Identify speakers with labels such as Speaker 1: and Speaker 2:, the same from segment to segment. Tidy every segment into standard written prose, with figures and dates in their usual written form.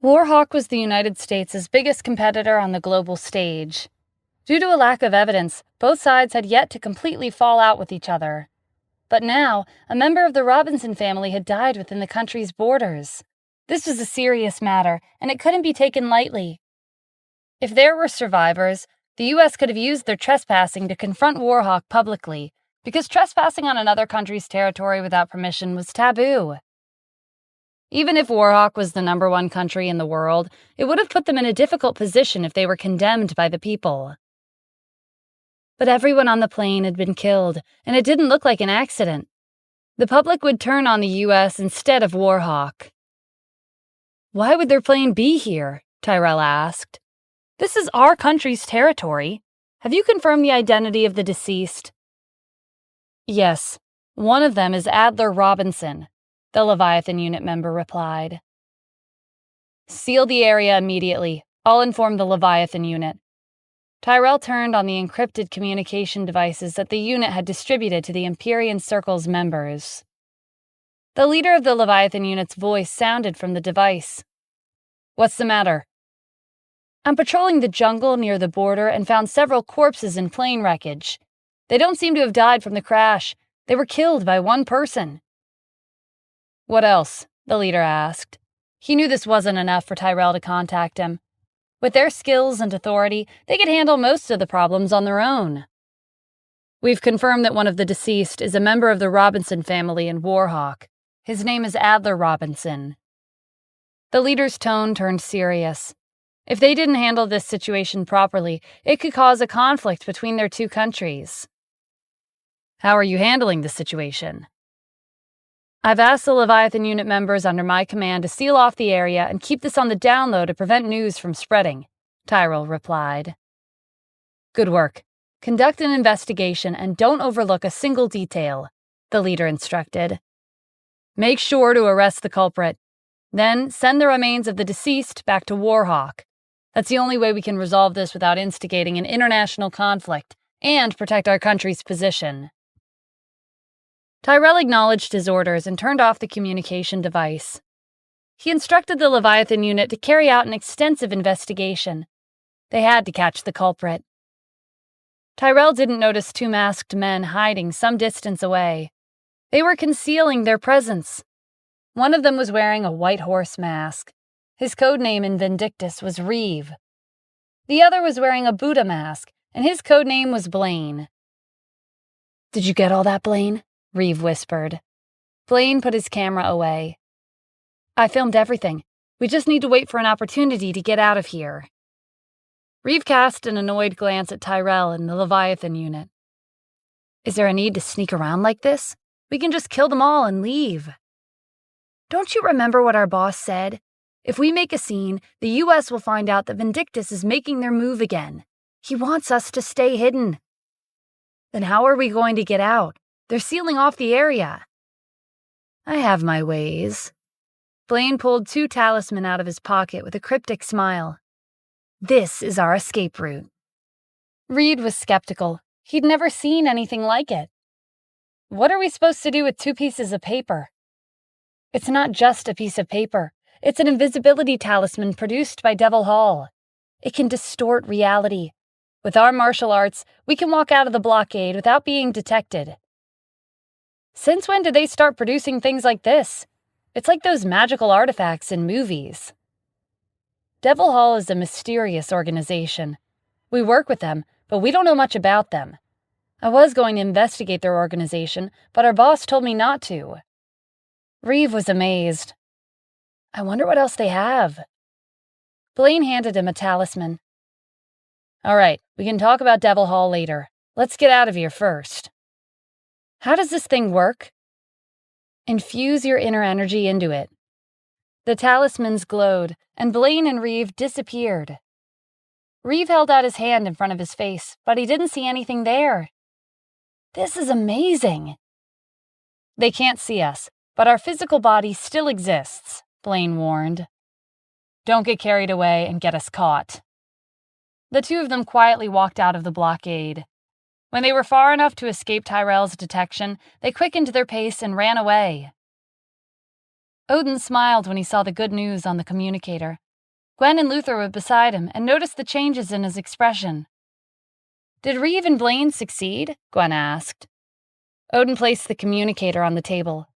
Speaker 1: Warhawk was the United States' biggest competitor on the global stage. Due to a lack of evidence, both sides had yet to completely fall out with each other. But now, a member of the Robinson family had died within the country's borders. This was a serious matter, and it couldn't be taken lightly. If there were survivors, the U.S. could have used their trespassing to confront Warhawk publicly, because trespassing on another country's territory without permission was taboo. Even if Warhawk was the #1 country in the world, it would have put them in a difficult position if they were condemned by the people. But everyone on the plane had been killed, and it didn't look like an accident. The public would turn on the U.S. instead of Warhawk. "Why would their plane be here?" Tyrell asked. "This is our country's territory. Have you confirmed the identity of the deceased?" "Yes. One of them is Adler Robinson," the Leviathan unit member replied. "Seal the area immediately. I'll inform the Leviathan unit." Tyrell turned on the encrypted communication devices that the unit had distributed to the Empyrean Circle's members. The leader of the Leviathan unit's voice sounded from the device. "What's the matter?" "I'm patrolling the jungle near the border and found several corpses in plane wreckage. They don't seem to have died from the crash. They were killed by one person." "What else?" the leader asked. He knew this wasn't enough for Tyrell to contact him. With their skills and authority, they could handle most of the problems on their own. "We've confirmed that one of the deceased is a member of the Robinson family in Warhawk. His name is Adler Robinson." The leader's tone turned serious. If they didn't handle this situation properly, it could cause a conflict between their two countries. "How are you handling the situation?" "I've asked the Leviathan unit members under my command to seal off the area and keep this on the down low to prevent news from spreading," Tyrell replied. "Good work. Conduct an investigation and don't overlook a single detail," the leader instructed. "Make sure to arrest the culprit. Then send the remains of the deceased back to Warhawk. That's the only way we can resolve this without instigating an international conflict and protect our country's position." Tyrell acknowledged his orders and turned off the communication device. He instructed the Leviathan unit to carry out an extensive investigation. They had to catch the culprit. Tyrell didn't notice two masked men hiding some distance away. They were concealing their presence. One of them was wearing a white horse mask. His code name in Vindictus was Reeve. The other was wearing a Buddha mask, and his code name was Blaine. "Did you get all that, Blaine?" Reeve whispered. Blaine put his camera away. "I filmed everything. We just need to wait for an opportunity to get out of here." Reeve cast an annoyed glance at Tyrell and the Leviathan unit. "Is there a need to sneak around like this? We can just kill them all and leave." "Don't you remember what our boss said? If we make a scene, the U.S. will find out that Vindictus is making their move again. He wants us to stay hidden." "Then how are we going to get out? They're sealing off the area." "I have my ways." Blaine pulled 2 talismans out of his pocket with a cryptic smile. "This is our escape route." Reed was skeptical. He'd never seen anything like it. "What are we supposed to do with 2 pieces of paper?" "It's not just a piece of paper. It's an invisibility talisman produced by Devil Hall. It can distort reality. With our martial arts, we can walk out of the blockade without being detected." "Since when did they start producing things like this? It's like those magical artifacts in movies." "Devil Hall is a mysterious organization. We work with them, but we don't know much about them. I was going to investigate their organization, but our boss told me not to." Reeve was amazed. "I wonder what else they have." Blaine handed him a talisman. "All right, we can talk about Devil Hall later. Let's get out of here first." "How does this thing work?" "Infuse your inner energy into it." The talismans glowed, and Blaine and Reeve disappeared. Reeve held out his hand in front of his face, but he didn't see anything there. "This is amazing." "They can't see us, but our physical body still exists," Blaine warned. "Don't get carried away and get us caught." The 2 of them quietly walked out of the blockade. When they were far enough to escape Tyrell's detection, they quickened their pace and ran away. Odin smiled when he saw the good news on the communicator. Gwen and Luther were beside him and noticed the changes in his expression. "Did Reeve and Blaine succeed?" Gwen asked. Odin placed the communicator on the table.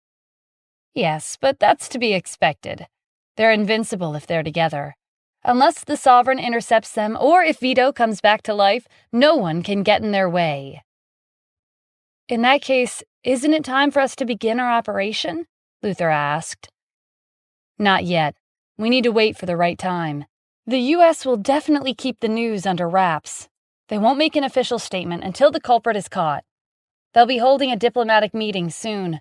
Speaker 1: "Yes, but that's to be expected. They're invincible if they're together. Unless the Sovereign intercepts them or if Vito comes back to life, no one can get in their way." "In that case, isn't it time for us to begin our operation?" Luther asked. "Not yet. We need to wait for the right time. The U.S. will definitely keep the news under wraps. They won't make an official statement until the culprit is caught. They'll be holding a diplomatic meeting soon.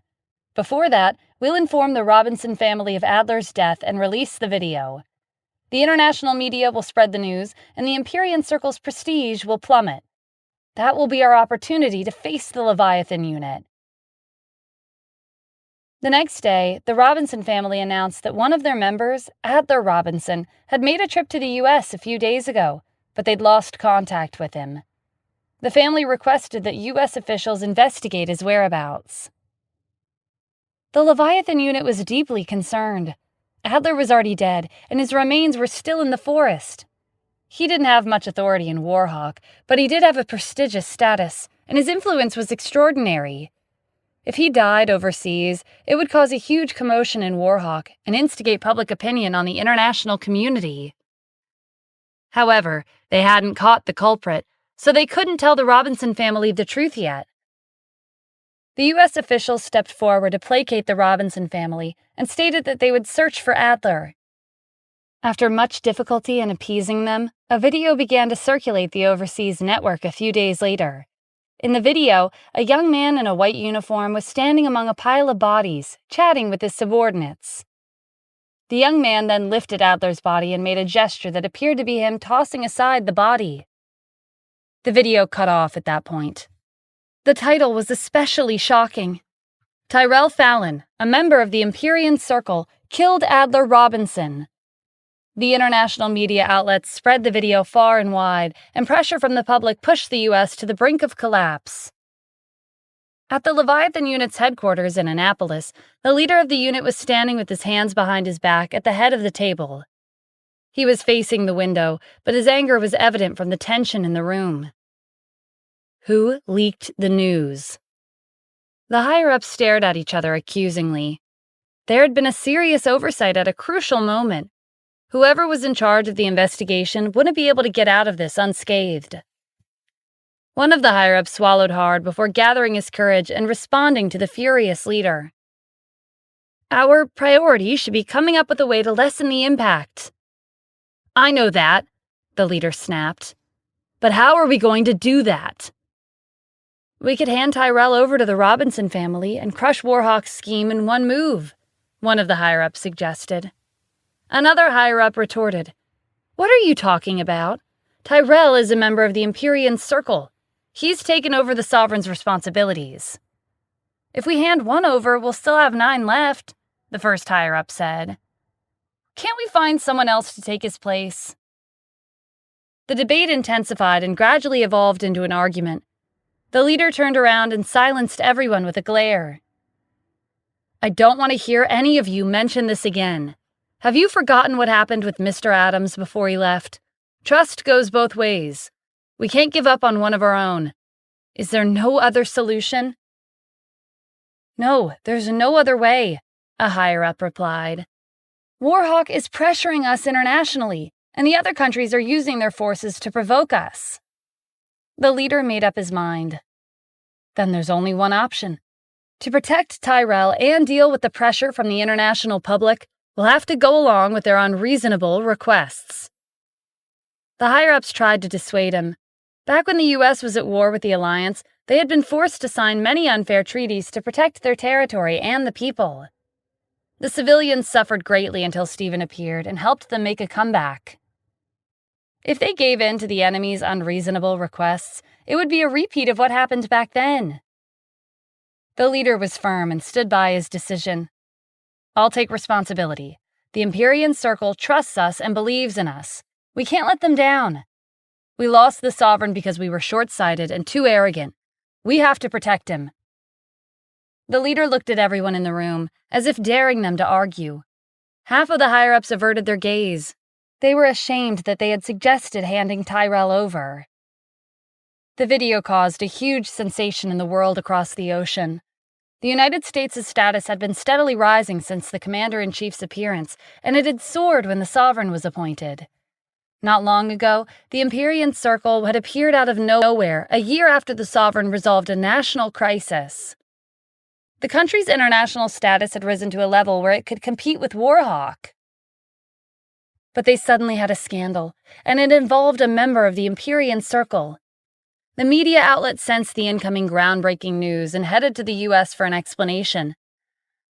Speaker 1: Before that, we'll inform the Robinson family of Adler's death and release the video. The international media will spread the news, and the Empyrean Circle's prestige will plummet. That will be our opportunity to face the Leviathan unit." The next day, the Robinson family announced that one of their members, Adler Robinson, had made a trip to the U.S. a few days ago, but they'd lost contact with him. The family requested that U.S. officials investigate his whereabouts. The Leviathan unit was deeply concerned. Adler was already dead, and his remains were still in the forest. He didn't have much authority in Warhawk, but he did have a prestigious status, and his influence was extraordinary. If he died overseas, it would cause a huge commotion in Warhawk and instigate public opinion on the international community. However, they hadn't caught the culprit, so they couldn't tell the Robinson family the truth yet. The U.S. officials stepped forward to placate the Robinson family and stated that they would search for Adler. After much difficulty in appeasing them, a video began to circulate the overseas network a few days later. In the video, a young man in a white uniform was standing among a pile of bodies, chatting with his subordinates. The young man then lifted Adler's body and made a gesture that appeared to be him tossing aside the body. The video cut off at that point. The title was especially shocking. "Tyrell Fallon, a member of the Empyrean Circle, killed Adler Robinson." The international media outlets spread the video far and wide, and pressure from the public pushed the U.S. to the brink of collapse. At the Leviathan unit's headquarters in Annapolis, the leader of the unit was standing with his hands behind his back at the head of the table. He was facing the window, but his anger was evident from the tension in the room. Who leaked the news? The higher-ups stared at each other accusingly. There had been a serious oversight at a crucial moment. Whoever was in charge of the investigation wouldn't be able to get out of this unscathed. One of the higher-ups swallowed hard before gathering his courage and responding to the furious leader. "Our priority should be coming up with a way to lessen the impact." "I know that," the leader snapped. "But how are we going to do that?" "We could hand Tyrell over to the Robinson family and crush Warhawk's scheme in one move," one of the higher-ups suggested. Another higher-up retorted, "What are you talking about? Tyrell is a member of the Empyrean Circle. He's taken over the Sovereign's responsibilities." "If we hand one over, we'll still have 9 left," the first higher-up said. "Can't we find someone else to take his place?" The debate intensified and gradually evolved into an argument. The leader turned around and silenced everyone with a glare. "I don't want to hear any of you mention this again. Have you forgotten what happened with Mr. Adams before he left? Trust goes both ways. We can't give up on one of our own. Is there no other solution?" "No, there's no other way," a higher-up replied. "Warhawk is pressuring us internationally, and the other countries are using their forces to provoke us." The leader made up his mind. Then there's only one option. To protect Tyrell and deal with the pressure from the international public, we'll have to go along with their unreasonable requests. The higher-ups tried to dissuade him. Back when the U.S. was at war with the Alliance, they had been forced to sign many unfair treaties to protect their territory and the people. The civilians suffered greatly until Stephen appeared and helped them make a comeback. If they gave in to the enemy's unreasonable requests, it would be a repeat of what happened back then. The leader was firm and stood by his decision. "I'll take responsibility. The Empyrean Circle trusts us and believes in us. We can't let them down. We lost the Sovereign because we were short-sighted and too arrogant. We have to protect him." The leader looked at everyone in the room, as if daring them to argue. Half of the higher-ups averted their gaze. They were ashamed that they had suggested handing Tyrell over. The video caused a huge sensation in the world across the ocean. The United States' status had been steadily rising since the Commander-in-Chief's appearance, and it had soared when the sovereign was appointed. Not long ago, the Empyrean Circle had appeared out of nowhere a year after the sovereign resolved a national crisis. The country's international status had risen to a level where it could compete with Warhawk. But they suddenly had a scandal, and it involved a member of the Empyrean Circle. The media outlet sensed the incoming groundbreaking news and headed to the U.S. for an explanation.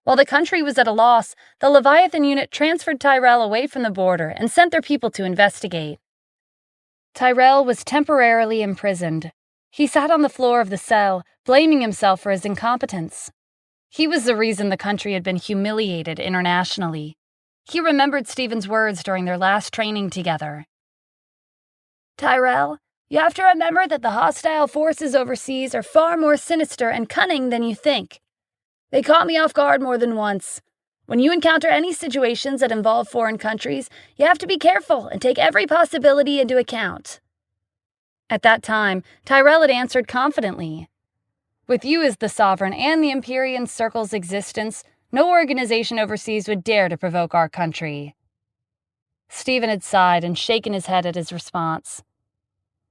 Speaker 1: While the country was at a loss, the Leviathan unit transferred Tyrell away from the border and sent their people to investigate. Tyrell was temporarily imprisoned. He sat on the floor of the cell, blaming himself for his incompetence. He was the reason the country had been humiliated internationally. He remembered Stephen's words during their last training together. "Tyrell, you have to remember that the hostile forces overseas are far more sinister and cunning than you think. They caught me off guard more than once. When you encounter any situations that involve foreign countries, you have to be careful and take every possibility into account." At that time, Tyrell had answered confidently, "With you as the sovereign and the Empyrean Circle's existence, no organization overseas would dare to provoke our country." Stephen had sighed and shaken his head at his response.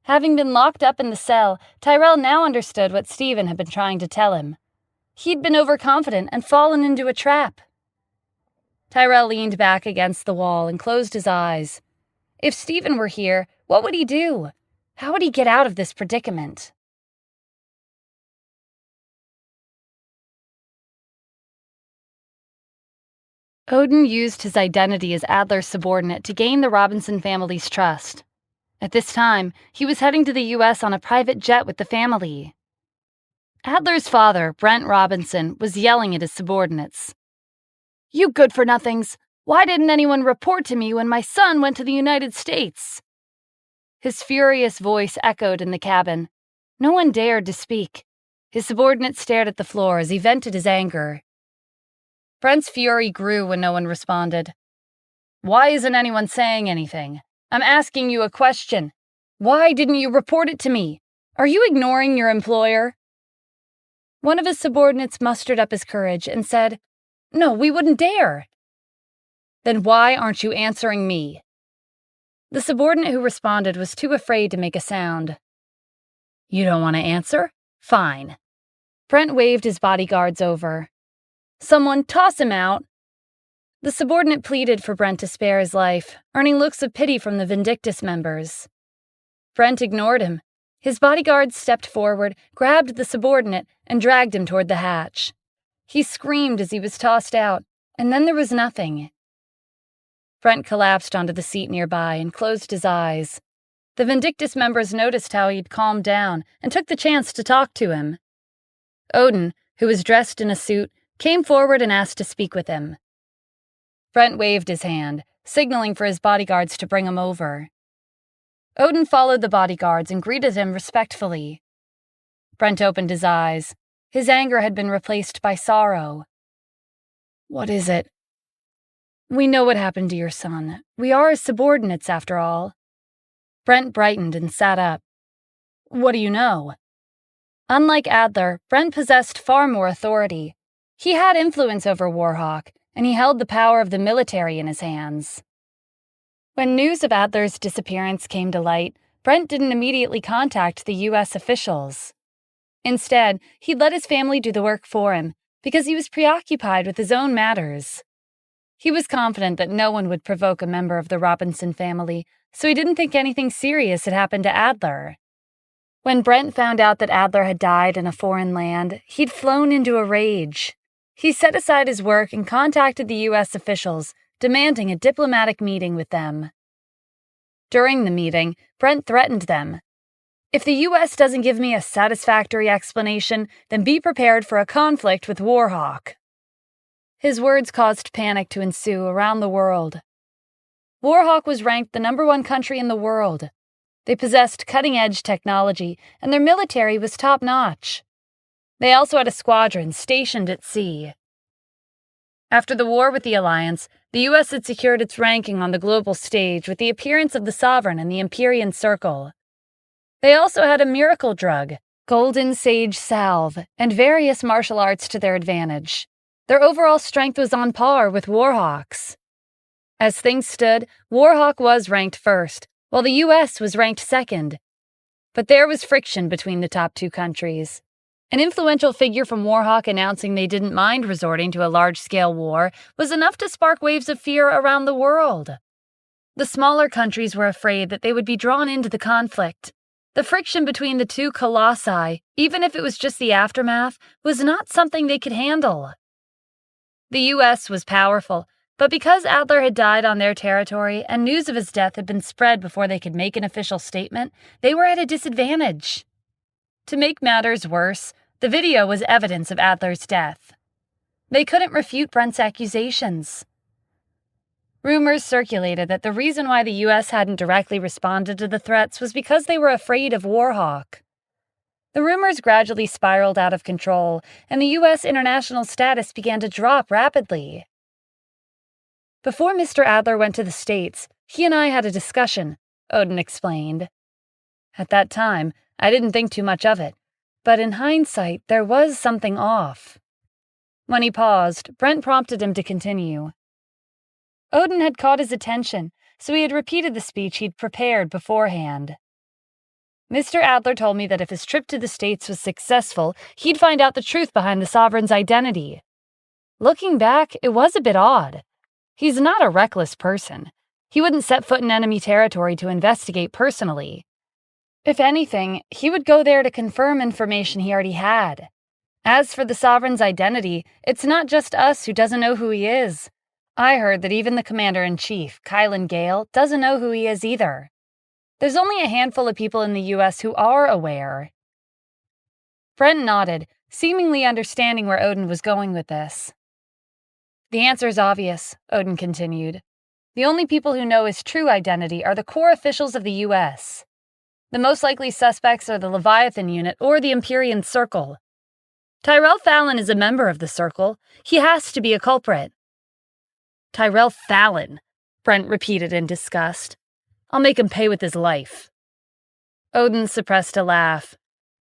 Speaker 1: Having been locked up in the cell, Tyrell now understood what Stephen had been trying to tell him. He'd been overconfident and fallen into a trap. Tyrell leaned back against the wall and closed his eyes. If Stephen were here, what would he do? How would he get out of this predicament? Odin used his identity as Adler's subordinate to gain the Robinson family's trust. At this time, he was heading to the U.S. on a private jet with the family. Adler's father, Brent Robinson, was yelling at his subordinates. "You good-for-nothings! Why didn't anyone report to me when my son went to the United States?" His furious voice echoed in the cabin. No one dared to speak. His subordinate stared at the floor as he vented his anger. Brent's fury grew when no one responded. "Why isn't anyone saying anything? I'm asking you a question. Why didn't you report it to me? Are you ignoring your employer?" One of his subordinates mustered up his courage and said, "No, we wouldn't dare." "Then why aren't you answering me?" The subordinate who responded was too afraid to make a sound. "You don't want to answer? Fine." Brent waved his bodyguards over. "Someone toss him out." The subordinate pleaded for Brent to spare his life, earning looks of pity from the Vindictus members. Brent ignored him. His bodyguards stepped forward, grabbed the subordinate, and dragged him toward the hatch. He screamed as he was tossed out, and then there was nothing. Brent collapsed onto the seat nearby and closed his eyes. The Vindictus members noticed how he'd calmed down and took the chance to talk to him. Odin, who was dressed in a suit, came forward and asked to speak with him. Brent waved his hand, signaling for his bodyguards to bring him over. Odin followed the bodyguards and greeted him respectfully. Brent opened his eyes. His anger had been replaced by sorrow. "What is it?" "We know what happened to your son. We are his subordinates, after all." Brent brightened and sat up. "What do you know?" Unlike Adler, Brent possessed far more authority. He had influence over Warhawk, and he held the power of the military in his hands. When news of Adler's disappearance came to light, Brent didn't immediately contact the U.S. officials. Instead, he let his family do the work for him, because he was preoccupied with his own matters. He was confident that no one would provoke a member of the Robinson family, so he didn't think anything serious had happened to Adler. When Brent found out that Adler had died in a foreign land, he'd flown into a rage. He set aside his work and contacted the U.S. officials, demanding a diplomatic meeting with them. During the meeting, Brent threatened them. "If the U.S. doesn't give me a satisfactory explanation, then be prepared for a conflict with Warhawk." His words caused panic to ensue around the world. Warhawk was ranked the #1 country in the world. They possessed cutting-edge technology, and their military was top-notch. They also had a squadron stationed at sea. After the war with the Alliance, The U.S. had secured its ranking on the global stage with the appearance of the sovereign in the Empyrean Circle. They also had a miracle drug, golden sage salve, and various martial arts to their advantage. Their overall strength was on par with Warhawk's. As things stood, Warhawk was ranked first, while the U.S. was ranked second. But there was friction between the top two countries. An influential figure from Warhawk announcing they didn't mind resorting to a large-scale war was enough to spark waves of fear around the world. The smaller countries were afraid that they would be drawn into the conflict. The friction between the two colossi, even if it was just the aftermath, was not something they could handle. The U.S. was powerful, but because Adler had died on their territory and news of his death had been spread before they could make an official statement, they were at a disadvantage. To make matters worse, the video was evidence of Adler's death. They couldn't refute Brent's accusations. Rumors circulated that the reason why the U.S. hadn't directly responded to the threats was because they were afraid of Warhawk. The rumors gradually spiraled out of control, and the U.S. international status began to drop rapidly. Before Mr. Adler went to the States, he and I had a discussion, Odin explained. At that time, I didn't think too much of it, but in hindsight, there was something off. When he paused, Brent prompted him to continue. Odin had caught his attention, so he had repeated the speech he'd prepared beforehand. Mr. Adler told me that if his trip to the States was successful, he'd find out the truth behind the sovereign's identity. Looking back, it was a bit odd. He's not a reckless person. He wouldn't set foot in enemy territory to investigate personally. If anything, he would go there to confirm information he already had. As for the sovereign's identity, it's not just us who doesn't know who he is. I heard that even the commander-in-chief, Kylan Gale, doesn't know who he is either. There's only a handful of people in the U.S. who are aware. Brent nodded, seemingly understanding where Odin was going with this. The answer is obvious, Odin continued. The only people who know his true identity are the core officials of the U.S. The most likely suspects are the Leviathan Unit or the Empyrean Circle. Tyrell Fallon is a member of the Circle. He has to be a culprit. Tyrell Fallon, Brent repeated in disgust. I'll make him pay with his life. Odin suppressed a laugh.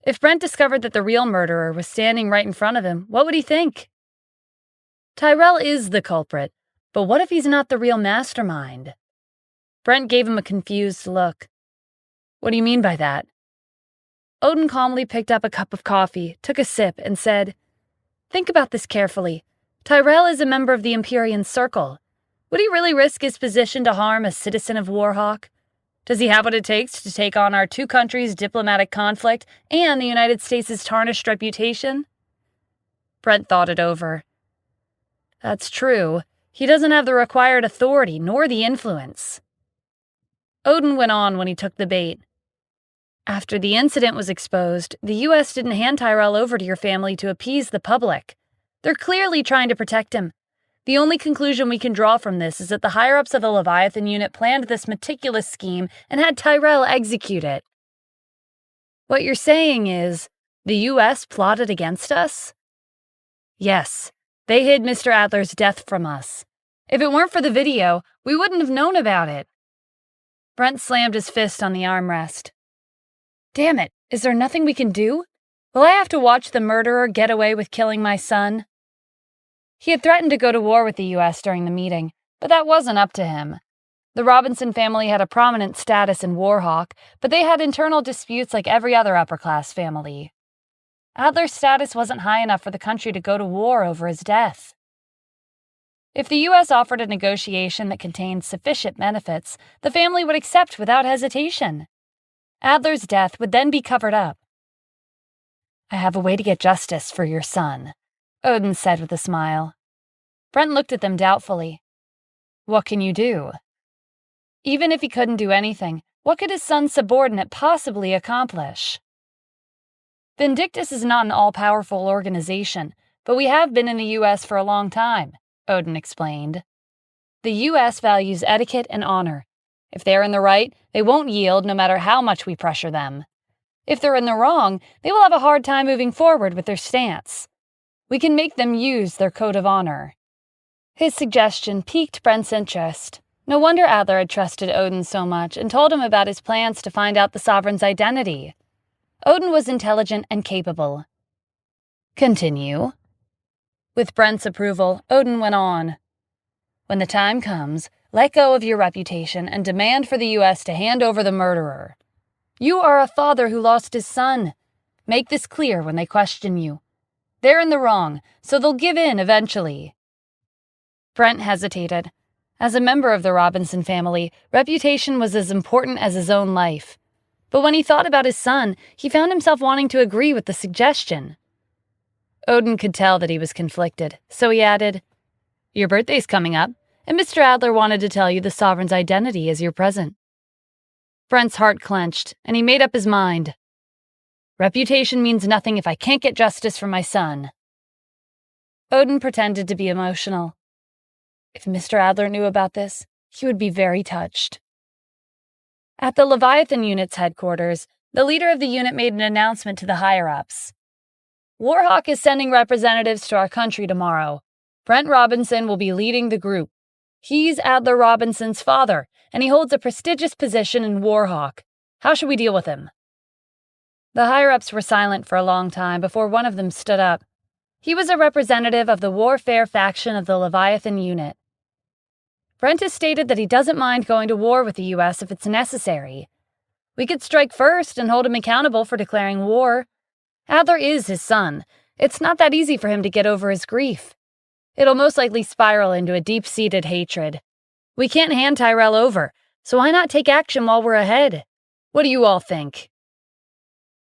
Speaker 1: If Brent discovered that the real murderer was standing right in front of him, what would he think? Tyrell is the culprit, but what if he's not the real mastermind? Brent gave him a confused look. What do you mean by that? Odin calmly picked up a cup of coffee, took a sip, and said, Think about this carefully. Tyrell is a member of the Empyrean Circle. Would he really risk his position to harm a citizen of Warhawk? Does he have what it takes to take on our two countries' diplomatic conflict and the United States' tarnished reputation? Brent thought it over. That's true. He doesn't have the required authority nor the influence. Odin went on when he took the bait. After the incident was exposed, the U.S. didn't hand Tyrell over to your family to appease the public. They're clearly trying to protect him. The only conclusion we can draw from this is that the higher-ups of the Leviathan Unit planned this meticulous scheme and had Tyrell execute it. What you're saying is, the U.S. plotted against us? Yes, they hid Mr. Adler's death from us. If it weren't for the video, we wouldn't have known about it. Brent slammed his fist on the armrest. Damn it, is there nothing we can do? Will I have to watch the murderer get away with killing my son? He had threatened to go to war with the U.S. during the meeting, but that wasn't up to him. The Robinson family had a prominent status in Warhawk, but they had internal disputes like every other upper-class family. Adler's status wasn't high enough for the country to go to war over his death. If the U.S. offered a negotiation that contained sufficient benefits, the family would accept without hesitation. Adler's death would then be covered up. I have a way to get justice for your son, Odin said with a smile. Brent looked at them doubtfully. What can you do? Even if he couldn't do anything, what could his son's subordinate possibly accomplish? Vindictus is not an all-powerful organization, but we have been in the U.S. for a long time, Odin explained. The U.S. values etiquette and honor. If they're in the right, they won't yield no matter how much we pressure them. If they're in the wrong, they will have a hard time moving forward with their stance. We can make them use their code of honor. His suggestion piqued Brent's interest. No wonder Adler had trusted Odin so much and told him about his plans to find out the sovereign's identity. Odin was intelligent and capable. Continue. With Brent's approval, Odin went on. When the time comes, let go of your reputation and demand for the U.S. to hand over the murderer. You are a father who lost his son. Make this clear when they question you. They're in the wrong, so they'll give in eventually. Brent hesitated. As a member of the Robinson family, reputation was as important as his own life. But when he thought about his son, he found himself wanting to agree with the suggestion. Odin could tell that he was conflicted, so he added, Your birthday's coming up, and Mr. Adler wanted to tell you the sovereign's identity as your present. Brent's heart clenched, and he made up his mind. Reputation means nothing if I can't get justice for my son. Odin pretended to be emotional. If Mr. Adler knew about this, he would be very touched. At the Leviathan unit's headquarters, the leader of the unit made an announcement to the higher-ups. Warhawk is sending representatives to our country tomorrow. Brent Robinson will be leading the group. He's Adler Robinson's father, and he holds a prestigious position in Warhawk. How should we deal with him? The higher-ups were silent for a long time before one of them stood up. He was a representative of the warfare faction of the Leviathan unit. Brent has stated that he doesn't mind going to war with the U.S. if it's necessary. We could strike first and hold him accountable for declaring war. Adler is his son. It's not that easy for him to get over his grief. It'll most likely spiral into a deep-seated hatred. We can't hand Tyrell over, so why not take action while we're ahead? What do you all think?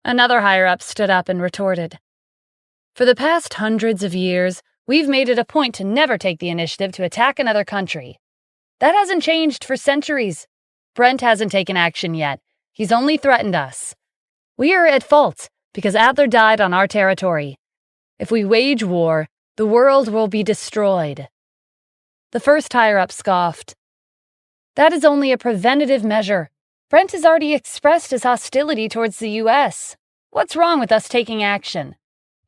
Speaker 1: Another higher-up stood up and retorted. For the past hundreds of years, we've made it a point to never take the initiative to attack another country. That hasn't changed for centuries. Brent hasn't taken action yet. He's only threatened us. We are at fault because Adler died on our territory. If we wage war, the world will be destroyed. The first higher-up scoffed. That is only a preventative measure. Brent has already expressed his hostility towards the U.S. What's wrong with us taking action?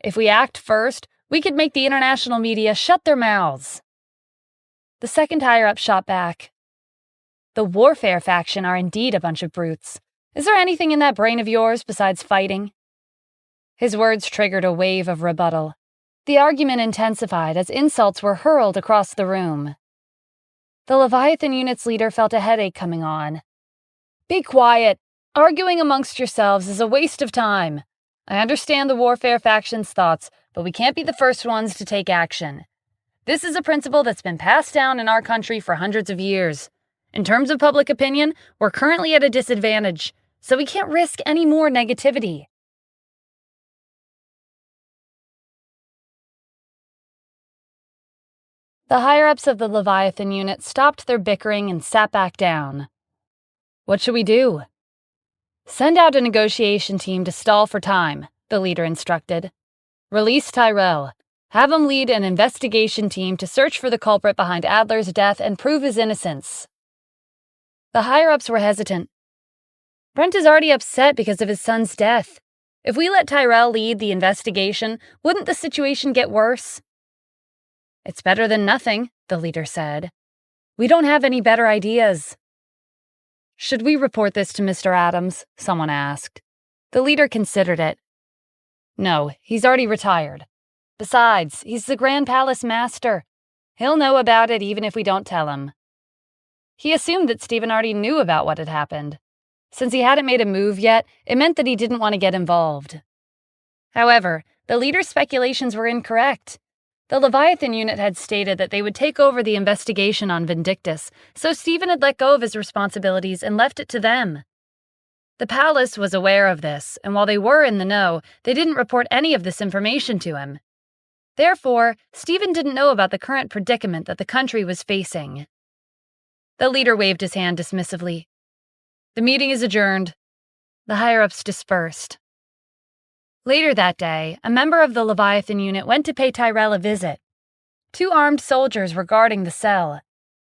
Speaker 1: If we act first, we could make the international media shut their mouths. The second higher-up shot back. The warfare faction are indeed a bunch of brutes. Is there anything in that brain of yours besides fighting? His words triggered a wave of rebuttal. The argument intensified as insults were hurled across the room. The Leviathan unit's leader felt a headache coming on. Be quiet. Arguing amongst yourselves is a waste of time. I understand the warfare faction's thoughts, but we can't be the first ones to take action. This is a principle that's been passed down in our country for hundreds of years. In terms of public opinion, we're currently at a disadvantage, so we can't risk any more negativity. The higher-ups of the Leviathan unit stopped their bickering and sat back down. What should we do? Send out a negotiation team to stall for time, the leader instructed. Release Tyrell. Have him lead an investigation team to search for the culprit behind Adler's death and prove his innocence. The higher-ups were hesitant. Brent is already upset because of his son's death. If we let Tyrell lead the investigation, wouldn't the situation get worse? It's better than nothing, the leader said. We don't have any better ideas. Should we report this to Mr. Adams? Someone asked. The leader considered it. No, he's already retired. Besides, he's the Grand Palace Master. He'll know about it even if we don't tell him. He assumed that Stephen already knew about what had happened. Since he hadn't made a move yet, it meant that he didn't want to get involved. However, the leader's speculations were incorrect. The Leviathan unit had stated that they would take over the investigation on Vindictus, so Stephen had let go of his responsibilities and left it to them. The palace was aware of this, and while they were in the know, they didn't report any of this information to him. Therefore, Stephen didn't know about the current predicament that the country was facing. The leader waved his hand dismissively. The meeting is adjourned. The higher-ups dispersed. Later that day, a member of the Leviathan unit went to pay Tyrell a visit. 2 armed soldiers were guarding the cell.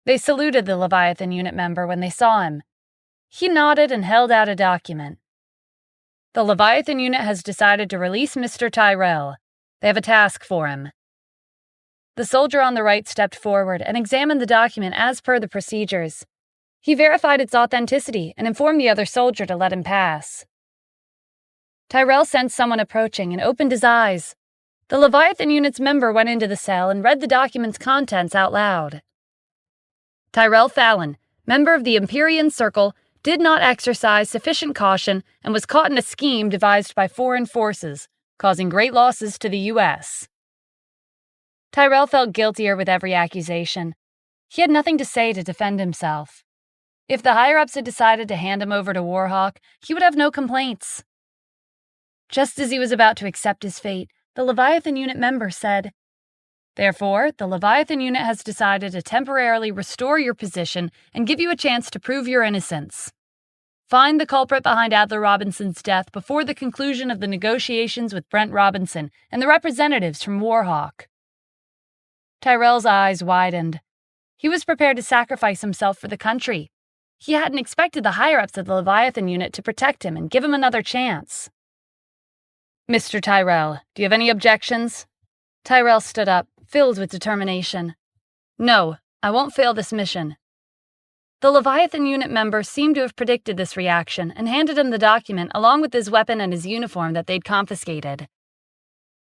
Speaker 1: They saluted the Leviathan unit member when they saw him. He nodded and held out a document. The Leviathan unit has decided to release Mr. Tyrell. They have a task for him. The soldier on the right stepped forward and examined the document as per the procedures. He verified its authenticity and informed the other soldier to let him pass. Tyrell sensed someone approaching and opened his eyes. The Leviathan unit's member went into the cell and read the document's contents out loud. Tyrell Fallon, member of the Empyrean Circle, did not exercise sufficient caution and was caught in a scheme devised by foreign forces, causing great losses to the U.S. Tyrell felt guiltier with every accusation. He had nothing to say to defend himself. If the higher-ups had decided to hand him over to Warhawk, he would have no complaints. Just as he was about to accept his fate, the Leviathan unit member said, "Therefore, the Leviathan unit has decided to temporarily restore your position and give you a chance to prove your innocence. Find the culprit behind Adler Robinson's death before the conclusion of the negotiations with Brent Robinson and the representatives from Warhawk." Tyrell's eyes widened. He was prepared to sacrifice himself for the country. He hadn't expected the higher-ups of the Leviathan unit to protect him and give him another chance. "Mr. Tyrell, do you have any objections?" Tyrell stood up, filled with determination. "No, I won't fail this mission." The Leviathan unit member seemed to have predicted this reaction and handed him the document along with his weapon and his uniform that they'd confiscated.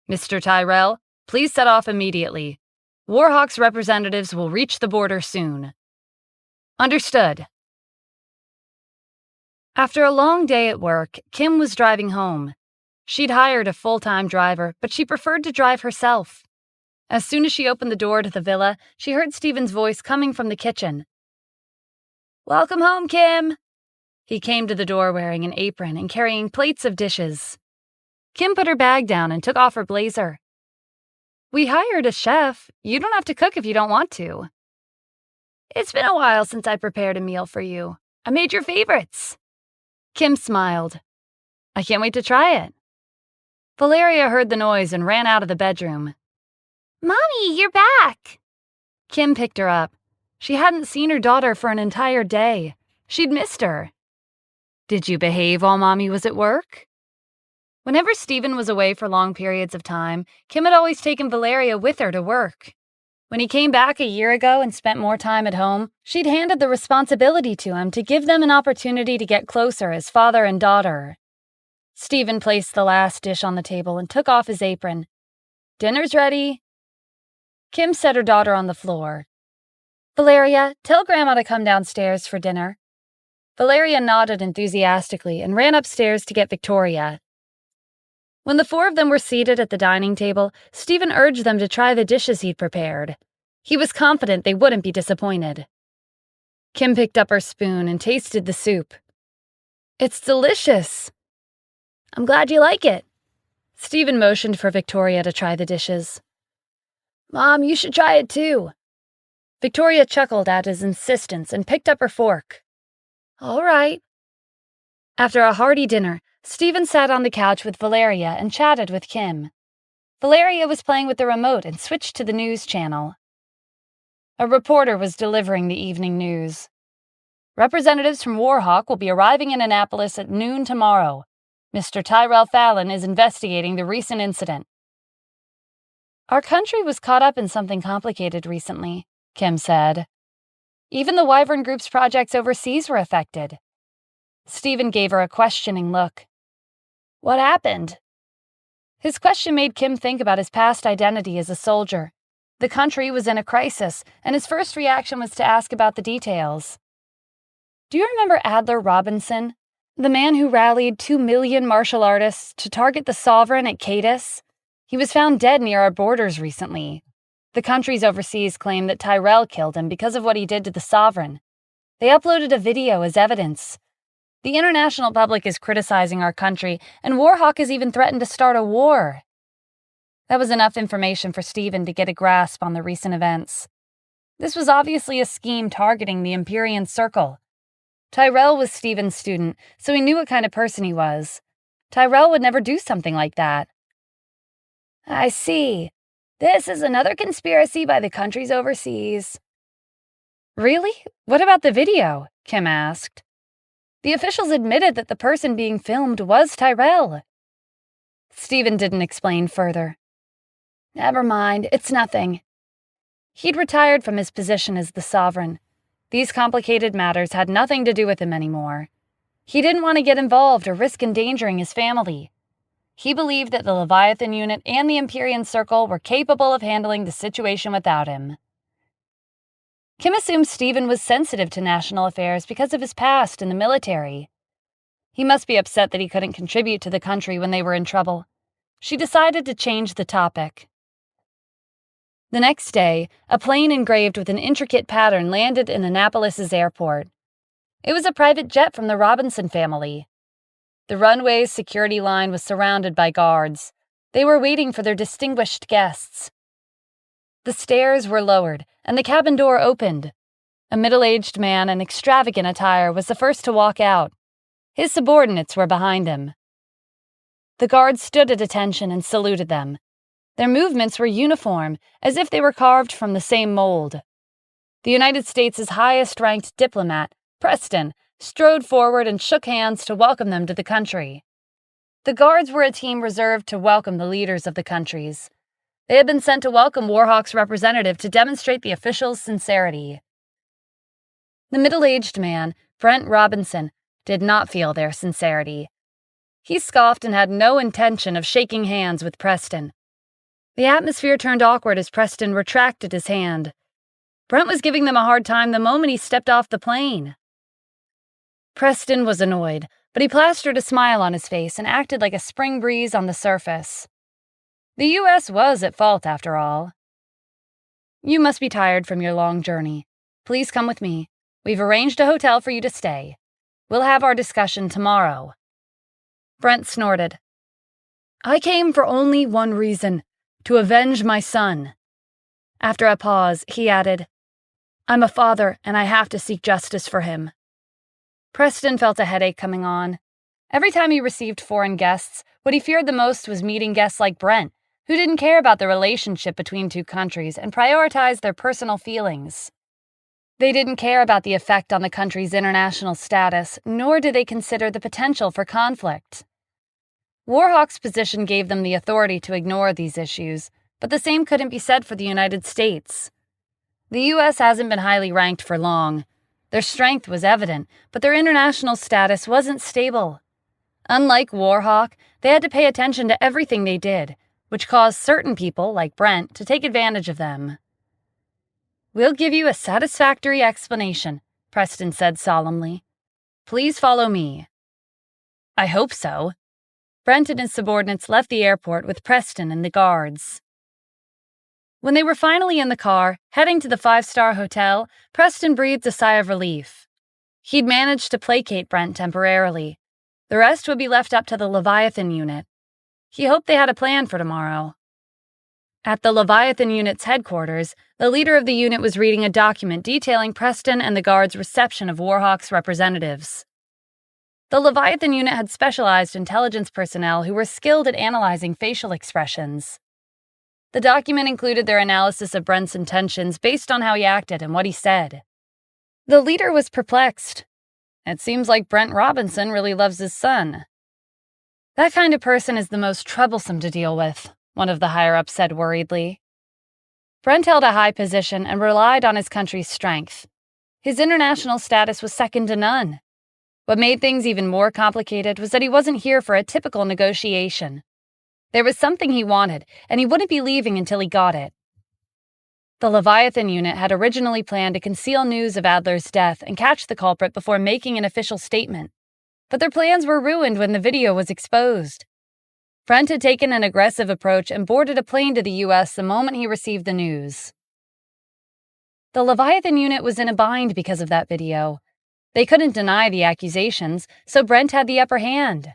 Speaker 1: "Mr. Tyrell, please set off immediately. Warhawk's representatives will reach the border soon." "Understood." After a long day at work, Kim was driving home. She'd hired a full-time driver, but she preferred to drive herself. As soon as she opened the door to the villa, she heard Stephen's voice coming from the kitchen. "Welcome home, Kim." He came to the door wearing an apron and carrying plates of dishes. Kim put her bag down and took off her blazer. "We hired a chef. You don't have to cook if you don't want to." "It's been a while since I prepared a meal for you. I made your favorites." Kim smiled. "I can't wait to try it." Valeria heard the noise and ran out of the bedroom. "Mommy, you're back!" Kim picked her up. She hadn't seen her daughter for an entire day. She'd missed her. "Did you behave while Mommy was at work?" Whenever Stephen was away for long periods of time, Kim had always taken Valeria with her to work. When he came back a year ago and spent more time at home, she'd handed the responsibility to him to give them an opportunity to get closer as father and daughter. Stephen placed the last dish on the table and took off his apron. "Dinner's ready." Kim set her daughter on the floor. "Valeria, tell Grandma to come downstairs for dinner." Valeria nodded enthusiastically and ran upstairs to get Victoria. When the four of them were seated at the dining table, Stephen urged them to try the dishes he'd prepared. He was confident they wouldn't be disappointed. Kim picked up her spoon and tasted the soup. "It's delicious." "I'm glad you like it." Stephen motioned for Victoria to try the dishes. "Mom, you should try it too." Victoria chuckled at his insistence and picked up her fork. "All right." After a hearty dinner, Stephen sat on the couch with Valeria and chatted with Kim. Valeria was playing with the remote and switched to the news channel. A reporter was delivering the evening news. "Representatives from Warhawk will be arriving in Annapolis at noon tomorrow. Mr. Tyrell Fallon is investigating the recent incident." "Our country was caught up in something complicated recently," Kim said. "Even the Wyvern Group's projects overseas were affected." Stephen gave her a questioning look. "What happened?" His question made Kim think about his past identity as a soldier. The country was in a crisis, and his first reaction was to ask about the details. "Do you remember Adler Robinson, the man who rallied 2 million martial artists to target the sovereign at Cadiz? He was found dead near our borders recently. The countries overseas claim that Tyrell killed him because of what he did to the sovereign. They uploaded a video as evidence. The international public is criticizing our country, and Warhawk has even threatened to start a war." That was enough information for Stephen to get a grasp on the recent events. This was obviously a scheme targeting the Empyrean Circle. Tyrell was Stephen's student, so he knew what kind of person he was. Tyrell would never do something like that. "I see. This is another conspiracy by the countries overseas." "Really? What about the video?" Kim asked. "The officials admitted that the person being filmed was Tyrell." Stephen didn't explain further. "Never mind, it's nothing. He'd retired from his position as the sovereign. These complicated matters had nothing to do with him anymore. He didn't want to get involved or risk endangering his family. He believed that the Leviathan unit and the Empyrean Circle were capable of handling the situation without him. Kim assumed Stephen was sensitive to national affairs because of his past in the military. He must be upset that he couldn't contribute to the country when they were in trouble. She decided to change the topic. The next day, a plane engraved with an intricate pattern landed in Annapolis's airport. It was a private jet from the Robinson family. The runway's security line was surrounded by guards. They were waiting for their distinguished guests. The stairs were lowered, and the cabin door opened. A middle-aged man in extravagant attire was the first to walk out. His subordinates were behind him. The guards stood at attention and saluted them. Their movements were uniform, as if they were carved from the same mold. The United States' highest-ranked diplomat, Preston, strode forward and shook hands to welcome them to the country. The guards were a team reserved to welcome the leaders of the countries. They had been sent to welcome Warhawk's representative to demonstrate the official's sincerity. The middle-aged man, Brent Robinson, did not feel their sincerity. He scoffed and had no intention of shaking hands with Preston. The atmosphere turned awkward as Preston retracted his hand. Brent was giving them a hard time the moment he stepped off the plane. Preston was annoyed, but he plastered a smile on his face and acted like a spring breeze on the surface. The U.S. was at fault, after all. "You must be tired from your long journey. Please come with me. We've arranged a hotel for you to stay. We'll have our discussion tomorrow." Brent snorted. "I came for only one reason, to avenge my son." After a pause, he added, "I'm a father, and I have to seek justice for him." Preston felt a headache coming on. Every time he received foreign guests, what he feared the most was meeting guests like Brent, who didn't care about the relationship between two countries and prioritized their personal feelings. They didn't care about the effect on the country's international status, nor did they consider the potential for conflict. Warhawk's position gave them the authority to ignore these issues, but the same couldn't be said for the United States. The U.S. hasn't been highly ranked for long. Their strength was evident, but their international status wasn't stable. Unlike Warhawk, they had to pay attention to everything they did, which caused certain people, like Brent, to take advantage of them. "We'll give you a satisfactory explanation," Preston said solemnly. "Please follow me." "I hope so." Brent and his subordinates left the airport with Preston and the guards. When they were finally in the car, heading to the 5-star hotel, Preston breathed a sigh of relief. He'd managed to placate Brent temporarily. The rest would be left up to the Leviathan unit. He hoped they had a plan for tomorrow. At the Leviathan unit's headquarters, the leader of the unit was reading a document detailing Preston and the guards' reception of Warhawk's representatives. The Leviathan unit had specialized intelligence personnel who were skilled at analyzing facial expressions. The document included their analysis of Brent's intentions based on how he acted and what he said. The leader was perplexed. "It seems like Brent Robinson really loves his son." "That kind of person is the most troublesome to deal with," one of the higher-ups said worriedly. Brent held a high position and relied on his country's strength. His international status was second to none. What made things even more complicated was that he wasn't here for a typical negotiation. There was something he wanted, and he wouldn't be leaving until he got it. The Leviathan unit had originally planned to conceal news of Adler's death and catch the culprit before making an official statement. But their plans were ruined when the video was exposed. Brent had taken an aggressive approach and boarded a plane to the U.S. the moment he received the news. The Leviathan unit was in a bind because of that video. They couldn't deny the accusations, so Brent had the upper hand.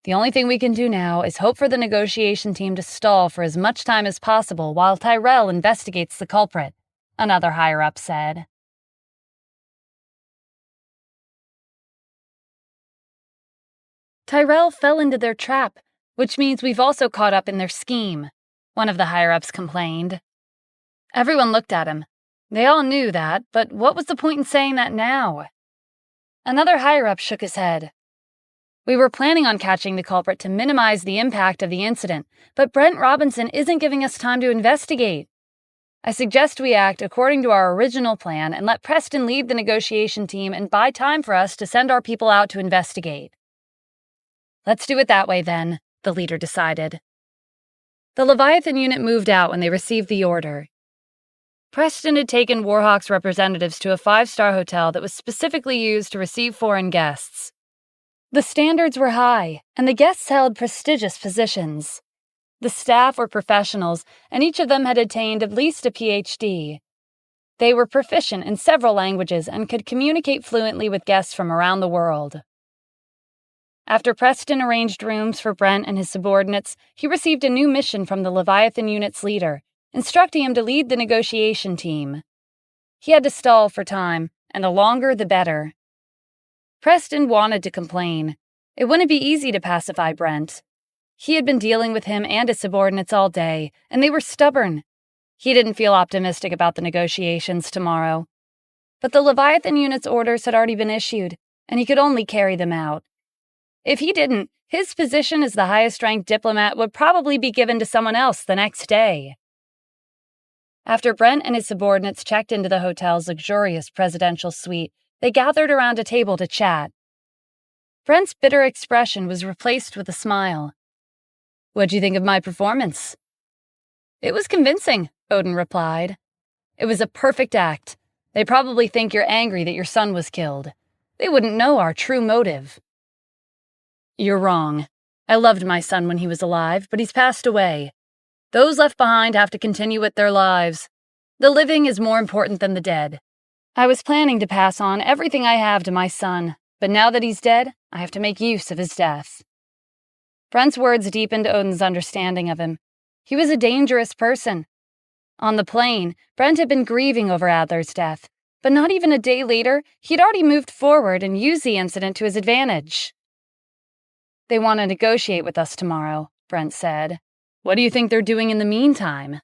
Speaker 1: "The only thing we can do now is hope for the negotiation team to stall for as much time as possible while Tyrell investigates the culprit," another higher-up said. "Tyrell fell into their trap, which means we've also caught up in their scheme," one of the higher-ups complained. Everyone looked at him. They all knew that, but what was the point in saying that now? Another higher-up shook his head. "We were planning on catching the culprit to minimize the impact of the incident, but Brent Robinson isn't giving us time to investigate. I suggest we act according to our original plan and let Preston lead the negotiation team and buy time for us to send our people out to investigate. Let's do it that way then, the leader decided. The Leviathan unit moved out when they received the order. Preston had taken Warhawk's representatives to a 5-star hotel that was specifically used to receive foreign guests. The standards were high, and the guests held prestigious positions. The staff were professionals, and each of them had attained at least a PhD. They were proficient in several languages and could communicate fluently with guests from around the world. After Preston arranged rooms for Brent and his subordinates, he received a new mission from the Leviathan unit's leader, instructing him to lead the negotiation team. He had to stall for time, and the longer the better. Preston wanted to complain. It wouldn't be easy to pacify Brent. He had been dealing with him and his subordinates all day, and they were stubborn. He didn't feel optimistic about the negotiations tomorrow. But the Leviathan unit's orders had already been issued, and he could only carry them out. If he didn't, his position as the highest-ranked diplomat would probably be given to someone else the next day. After Brent and his subordinates checked into the hotel's luxurious presidential suite, they gathered around a table to chat. Brent's bitter expression was replaced with a smile. "What'd you think of my performance?" "It was convincing," Odin replied. "It was a perfect act. They probably think you're angry that your son was killed. They wouldn't know our true motive." "You're wrong. I loved my son when he was alive, but he's passed away. Those left behind have to continue with their lives. The living is more important than the dead. I was planning to pass on everything I have to my son, but now that he's dead, I have to make use of his death." Brent's words deepened Odin's understanding of him. He was a dangerous person. On the plane, Brent had been grieving over Adler's death, but not even a day later, he'd already moved forward and used the incident to his advantage. "They want to negotiate with us tomorrow," Brent said. "What do you think they're doing in the meantime?"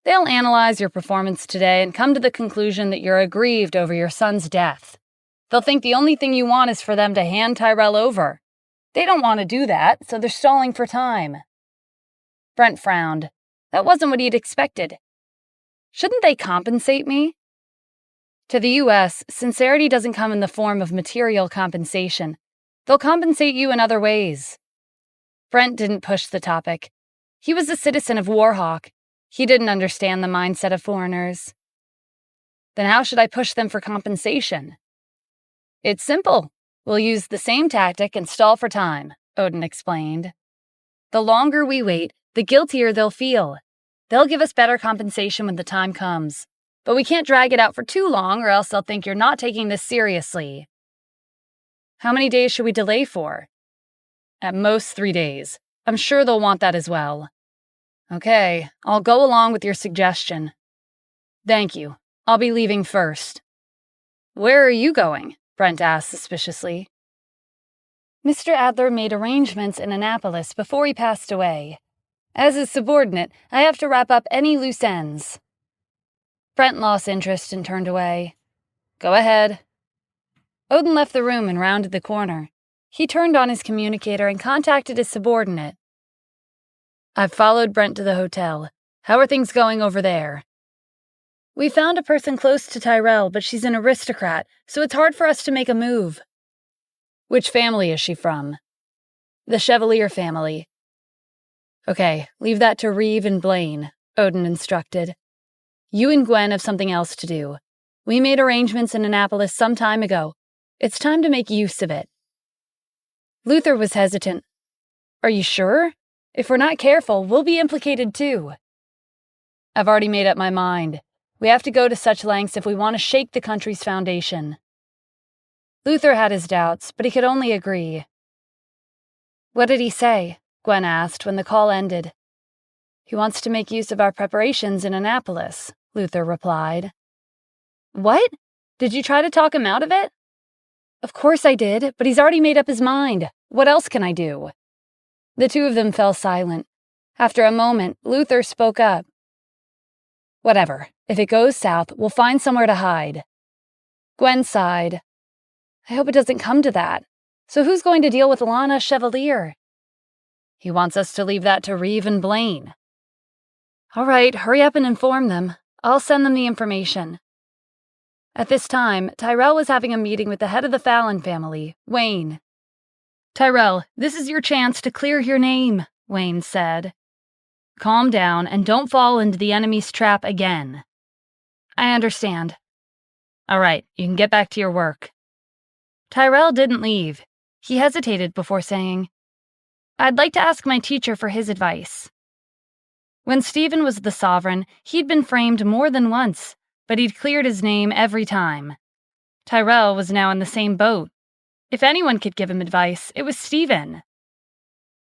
Speaker 1: "They'll analyze your performance today and come to the conclusion that you're aggrieved over your son's death. They'll think the only thing you want is for them to hand Tyrell over. They don't want to do that, so they're stalling for time." Brent frowned. That wasn't what he'd expected. "Shouldn't they compensate me?" To the U.S., sincerity doesn't come in the form of material compensation. They'll compensate you in other ways. Brent didn't push the topic. He was a citizen of Warhawk. He didn't understand the mindset of foreigners. "Then how should I push them for compensation?" "It's simple. We'll use the same tactic and stall for time," Odin explained. "The longer we wait, the guiltier they'll feel. They'll give us better compensation when the time comes. But we can't drag it out for too long or else they'll think you're not taking this seriously." "How many days should we delay for?" "At most 3 days. I'm sure they'll want that as well." "Okay, I'll go along with your suggestion." "Thank you. I'll be leaving first." "Where are you going?" Brent asked suspiciously. Mr. Adler made arrangements in Annapolis before he passed away. As his subordinate, I have to wrap up any loose ends. Brent lost interest and turned away. "Go ahead." Odin left the room and rounded the corner. He turned on his communicator and contacted his subordinate. "I've followed Brent to the hotel. How are things going over there?" "We found a person close to Tyrell, but she's an aristocrat, so it's hard for us to make a move." "Which family is she from?" "The Chevalier family." "Okay, leave that to Reeve and Blaine," Odin instructed. "You and Gwen have something else to do. We made arrangements in Annapolis some time ago. It's time to make use of it." Luther was hesitant. "Are you sure? If we're not careful, we'll be implicated too." "I've already made up my mind. We have to go to such lengths if we want to shake the country's foundation." Luther had his doubts, but he could only agree. "What did he say?" Gwen asked when the call ended. "He wants to make use of our preparations in Annapolis," Luther replied. "What? Did you try to talk him out of it?" "Of course I did, but he's already made up his mind. What else can I do?" The two of them fell silent. After a moment, Luther spoke up. "Whatever. If it goes south, we'll find somewhere to hide." Gwen sighed. "I hope it doesn't come to that. So who's going to deal with Lana Chevalier?" "He wants us to leave that to Reeve and Blaine." "All right, hurry up and inform them. I'll send them the information. At this time, Tyrell was having a meeting with the head of the Fallon family, Wayne. Tyrell, this is your chance to clear your name, Wayne said. Calm down and don't fall into the enemy's trap again. I understand. All right, you can get back to your work. Tyrell didn't leave. He hesitated before saying, I'd like to ask my teacher for his advice. When Stephen was the sovereign, he'd been framed more than once, but he'd cleared his name every time. Tyrell was now in the same boat. If anyone could give him advice, it was Stephen.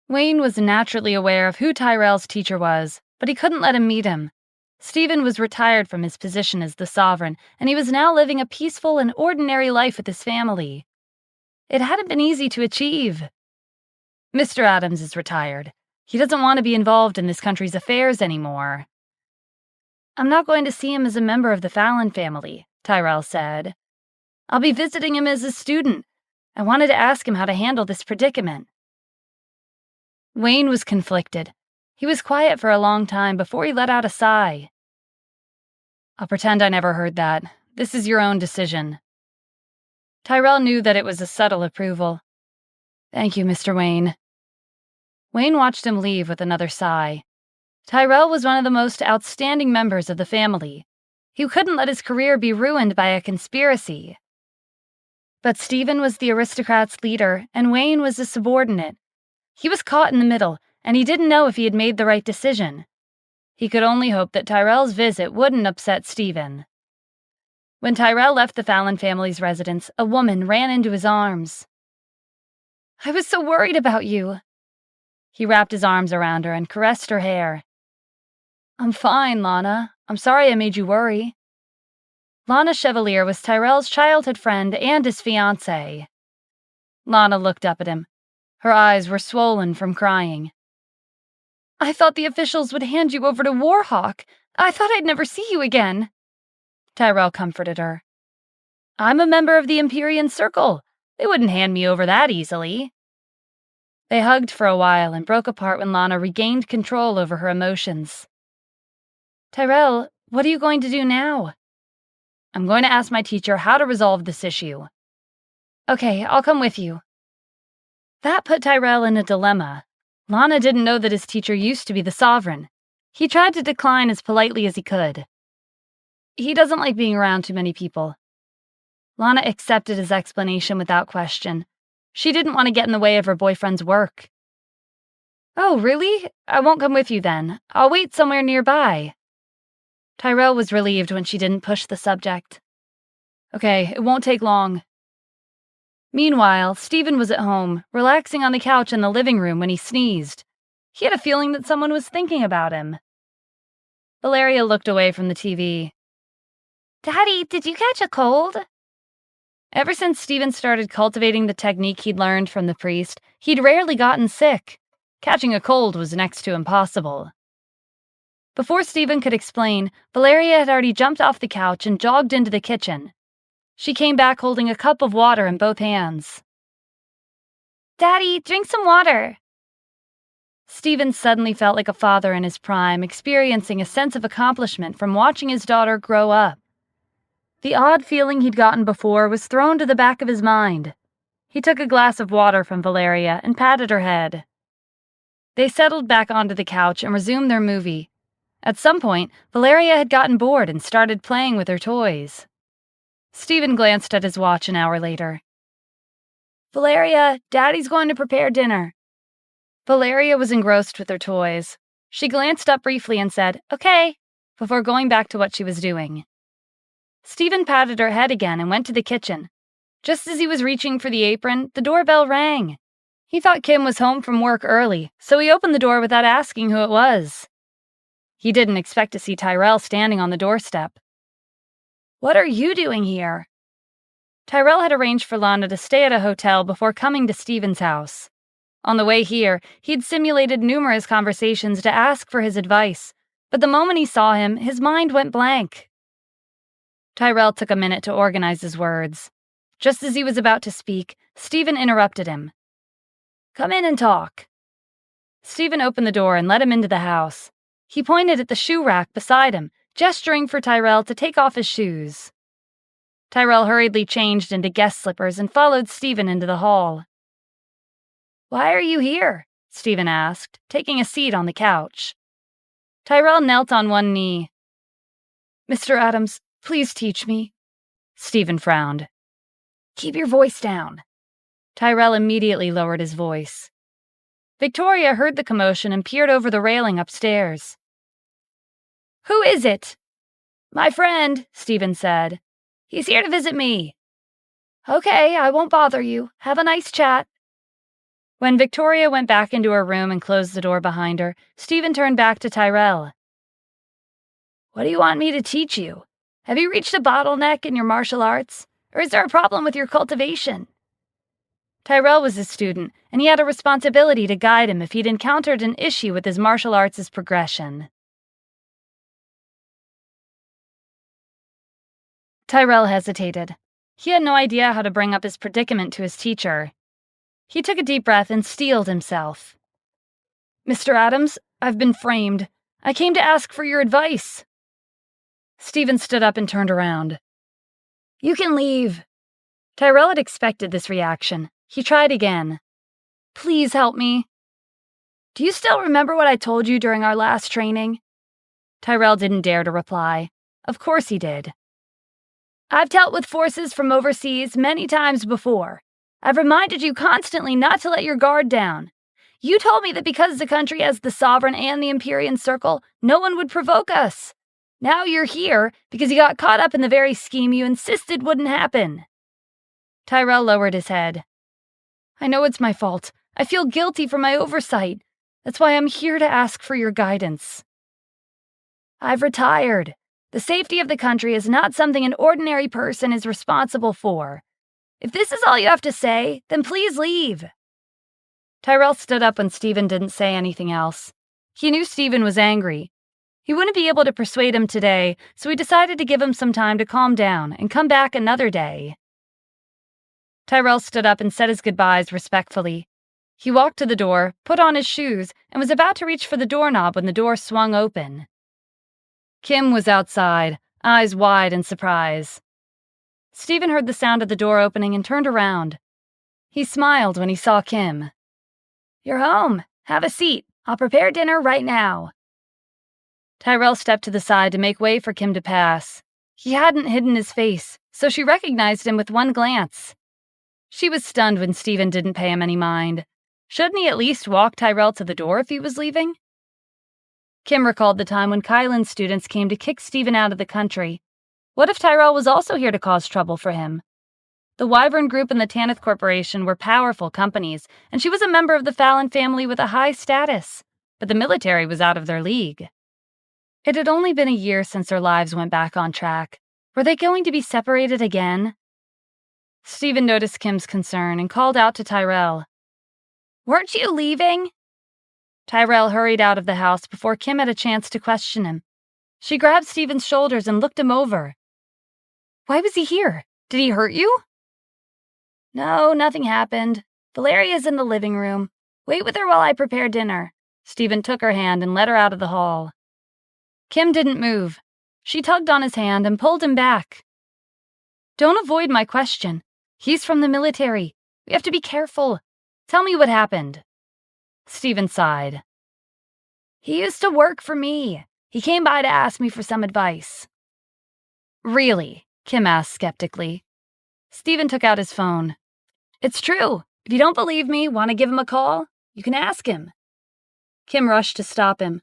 Speaker 1: Wayne was naturally aware of who Tyrell's teacher was, but he couldn't let him meet him. Stephen was retired from his position as the sovereign, and he was now living a peaceful and ordinary life with his family. It hadn't been easy to achieve. Mr. Adams is retired. He doesn't want to be involved in this country's affairs anymore. I'm not going to see him as a member of the Fallon family, Tyrell said. I'll be visiting him as a student. I wanted to ask him how to handle this predicament. Wayne was conflicted. He was quiet for a long time before he let out a sigh. I'll pretend I never heard that. This is your own decision. Tyrell knew that it was a subtle approval. Thank you, Mr. Wayne. Wayne watched him leave with another sigh. Tyrell was one of the most outstanding members of the family. He couldn't let his career be ruined by a conspiracy. But Stephen was the aristocrat's leader, and Wayne was a subordinate. He was caught in the middle, and he didn't know if he had made the right decision. He could only hope that Tyrell's visit wouldn't upset Stephen. When Tyrell left the Fallon family's residence, a woman ran into his arms. I was so worried about you. He wrapped his arms around her and caressed her hair. I'm fine, Lana. I'm sorry I made you worry. Lana Chevalier was Tyrell's childhood friend and his fiancée. Lana looked up at him. Her eyes were swollen from crying. I thought the officials would hand you over to Warhawk. I thought I'd never see you again. Tyrell comforted her. I'm a member of the Empyrean Circle. They wouldn't hand me over that easily. They hugged for a while and broke apart when Lana regained control over her emotions. Tyrell, what are you going to do now? I'm going to ask my teacher how to resolve this issue. Okay, I'll come with you. That put Tyrell in a dilemma. Lana didn't know that his teacher used to be the sovereign. He tried to decline as politely as he could. He doesn't like being around too many people. Lana accepted his explanation without question. She didn't want to get in the way of her boyfriend's work. Oh, really? I won't come with you then. I'll wait somewhere nearby. Tyrell was relieved when she didn't push the subject. Okay, it won't take long. Meanwhile, Stephen was at home, relaxing on the couch in the living room when he sneezed. He had a feeling that someone was thinking about him. Valeria looked away from the TV. Daddy, did you catch a cold? Ever since Stephen started cultivating the technique he'd learned from the priest, he'd rarely gotten sick. Catching a cold was next to impossible. Before Stephen could explain, Valeria had already jumped off the couch and jogged into the kitchen. She came back holding a cup of water in both hands. Daddy, drink some water. Stephen suddenly felt like a father in his prime, experiencing a sense of accomplishment from watching his daughter grow up. The odd feeling he'd gotten before was thrown to the back of his mind. He took a glass of water from Valeria and patted her head. They settled back onto the couch and resumed their movie. At some point, Valeria had gotten bored and started playing with her toys. Stephen glanced at his watch an hour later. Valeria, Daddy's going to prepare dinner. Valeria was engrossed with her toys. She glanced up briefly and said, okay, before going back to what she was doing. Stephen patted her head again and went to the kitchen. Just as he was reaching for the apron, the doorbell rang. He thought Kim was home from work early, so he opened the door without asking who it was. He didn't expect to see Tyrell standing on the doorstep. What are you doing here? Tyrell had arranged for Lana to stay at a hotel before coming to Stephen's house. On the way here, he'd simulated numerous conversations to ask for his advice, but the moment he saw him, his mind went blank. Tyrell took a minute to organize his words. Just as he was about to speak, Stephen interrupted him. Come in and talk. Stephen opened the door and let him into the house. He pointed at the shoe rack beside him, gesturing for Tyrell to take off his shoes. Tyrell hurriedly changed into guest slippers and followed Stephen into the hall. "Why are you here?" Stephen asked, taking a seat on the couch. Tyrell knelt on one knee. "Mr. Adams, please teach me." Stephen frowned. "Keep your voice down." Tyrell immediately lowered his voice. Victoria heard the commotion and peered over the railing upstairs. "Who is it?" "My friend," Stephen said. "He's here to visit me." "Okay, I won't bother you. Have a nice chat." When Victoria went back into her room and closed the door behind her, Stephen turned back to Tyrell. "What do you want me to teach you? Have you reached a bottleneck in your martial arts? Or is there a problem with your cultivation?" Tyrell was his student, and he had a responsibility to guide him if he'd encountered an issue with his martial arts' progression. Tyrell hesitated. He had no idea how to bring up his predicament to his teacher. He took a deep breath and steeled himself. "Mr. Adams, I've been framed. I came to ask for your advice." Stephen stood up and turned around. "You can leave." Tyrell had expected this reaction. He tried again. "Please help me." "Do you still remember what I told you during our last training?" Tyrell didn't dare to reply. Of course he did. "I've dealt with forces from overseas many times before. I've reminded you constantly not to let your guard down. You told me that because the country has the Sovereign and the Empyrean Circle, no one would provoke us. Now you're here because you got caught up in the very scheme you insisted wouldn't happen." Tyrell lowered his head. "I know it's my fault. I feel guilty for my oversight. That's why I'm here to ask for your guidance." "I've retired. The safety of the country is not something an ordinary person is responsible for. If this is all you have to say, then please leave." Tyrell stood up when Stephen didn't say anything else. He knew Stephen was angry. He wouldn't be able to persuade him today, so he decided to give him some time to calm down and come back another day. Tyrell stood up and said his goodbyes respectfully. He walked to the door, put on his shoes, and was about to reach for the doorknob when the door swung open. Kim was outside, eyes wide in surprise. Stephen heard the sound of the door opening and turned around. He smiled when he saw Kim. "You're home. Have a seat. I'll prepare dinner right now." Tyrell stepped to the side to make way for Kim to pass. He hadn't hidden his face, so she recognized him with one glance. She was stunned when Stephen didn't pay him any mind. Shouldn't he at least walk Tyrell to the door if he was leaving? Kim recalled the time when Kylan's students came to kick Stephen out of the country. What if Tyrell was also here to cause trouble for him? The Wyvern Group and the Tanith Corporation were powerful companies, and she was a member of the Fallon family with a high status, but the military was out of their league. It had only been a year since their lives went back on track. Were they going to be separated again? Stephen noticed Kim's concern and called out to Tyrell. "Weren't you leaving?" Tyrell hurried out of the house before Kim had a chance to question him. She grabbed Stephen's shoulders and looked him over. "Why was he here? Did he hurt you?" "No, nothing happened. Valeria's in the living room. Wait with her while I prepare dinner." Stephen took her hand and led her out of the hall. Kim didn't move. She tugged on his hand and pulled him back. "Don't avoid my question. He's from the military. We have to be careful. Tell me what happened." Stephen sighed. "He used to work for me. He came by to ask me for some advice." "Really?" Kim asked skeptically. Stephen took out his phone. "It's true. If you don't believe me, want to give him a call? You can ask him." Kim rushed to stop him.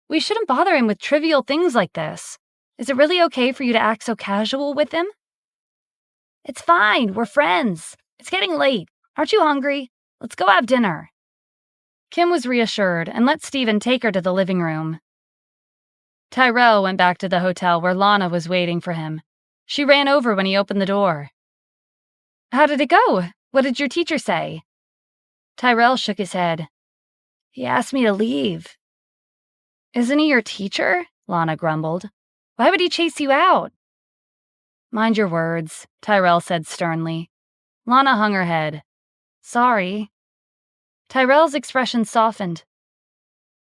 Speaker 1: "We shouldn't bother him with trivial things like this. Is it really okay for you to act so casual with him?" "It's fine. We're friends. It's getting late. Aren't you hungry? Let's go have dinner." Kim was reassured and let Stephen take her to the living room. Tyrell went back to the hotel where Lana was waiting for him. She ran over when he opened the door. "How did it go? What did your teacher say?" Tyrell shook his head. "He asked me to leave." "Isn't he your teacher?" Lana grumbled. "Why would he chase you out?" "Mind your words," Tyrell said sternly. Lana hung her head. "Sorry." Tyrell's expression softened.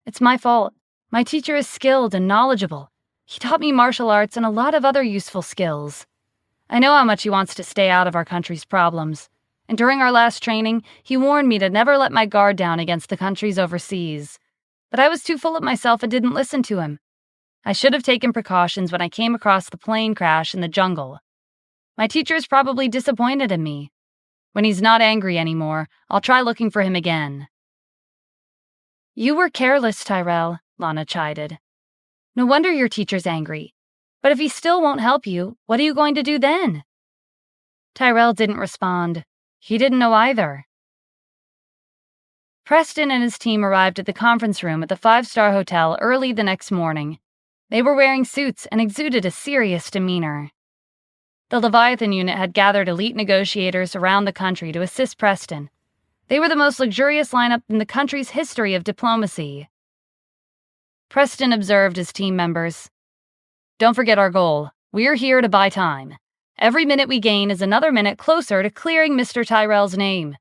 Speaker 1: "It's my fault. My teacher is skilled and knowledgeable. He taught me martial arts and a lot of other useful skills. I know how much he wants to stay out of our country's problems, and during our last training, he warned me to never let my guard down against the countries overseas. But I was too full of myself and didn't listen to him. I should have taken precautions when I came across the plane crash in the jungle. My teacher is probably disappointed in me. When he's not angry anymore, I'll try looking for him again." "You were careless, Tyrell," Lana chided. "No wonder your teacher's angry. But if he still won't help you, what are you going to do then?" Tyrell didn't respond. He didn't know either. Preston and his team arrived at the conference room at the 5-star hotel early the next morning. They were wearing suits and exuded a serious demeanor. The Leviathan unit had gathered elite negotiators around the country to assist Preston. They were the most luxurious lineup in the country's history of diplomacy. Preston observed his team members. "Don't forget our goal. We're here to buy time. Every minute we gain is another minute closer to clearing Mr. Tyrell's name.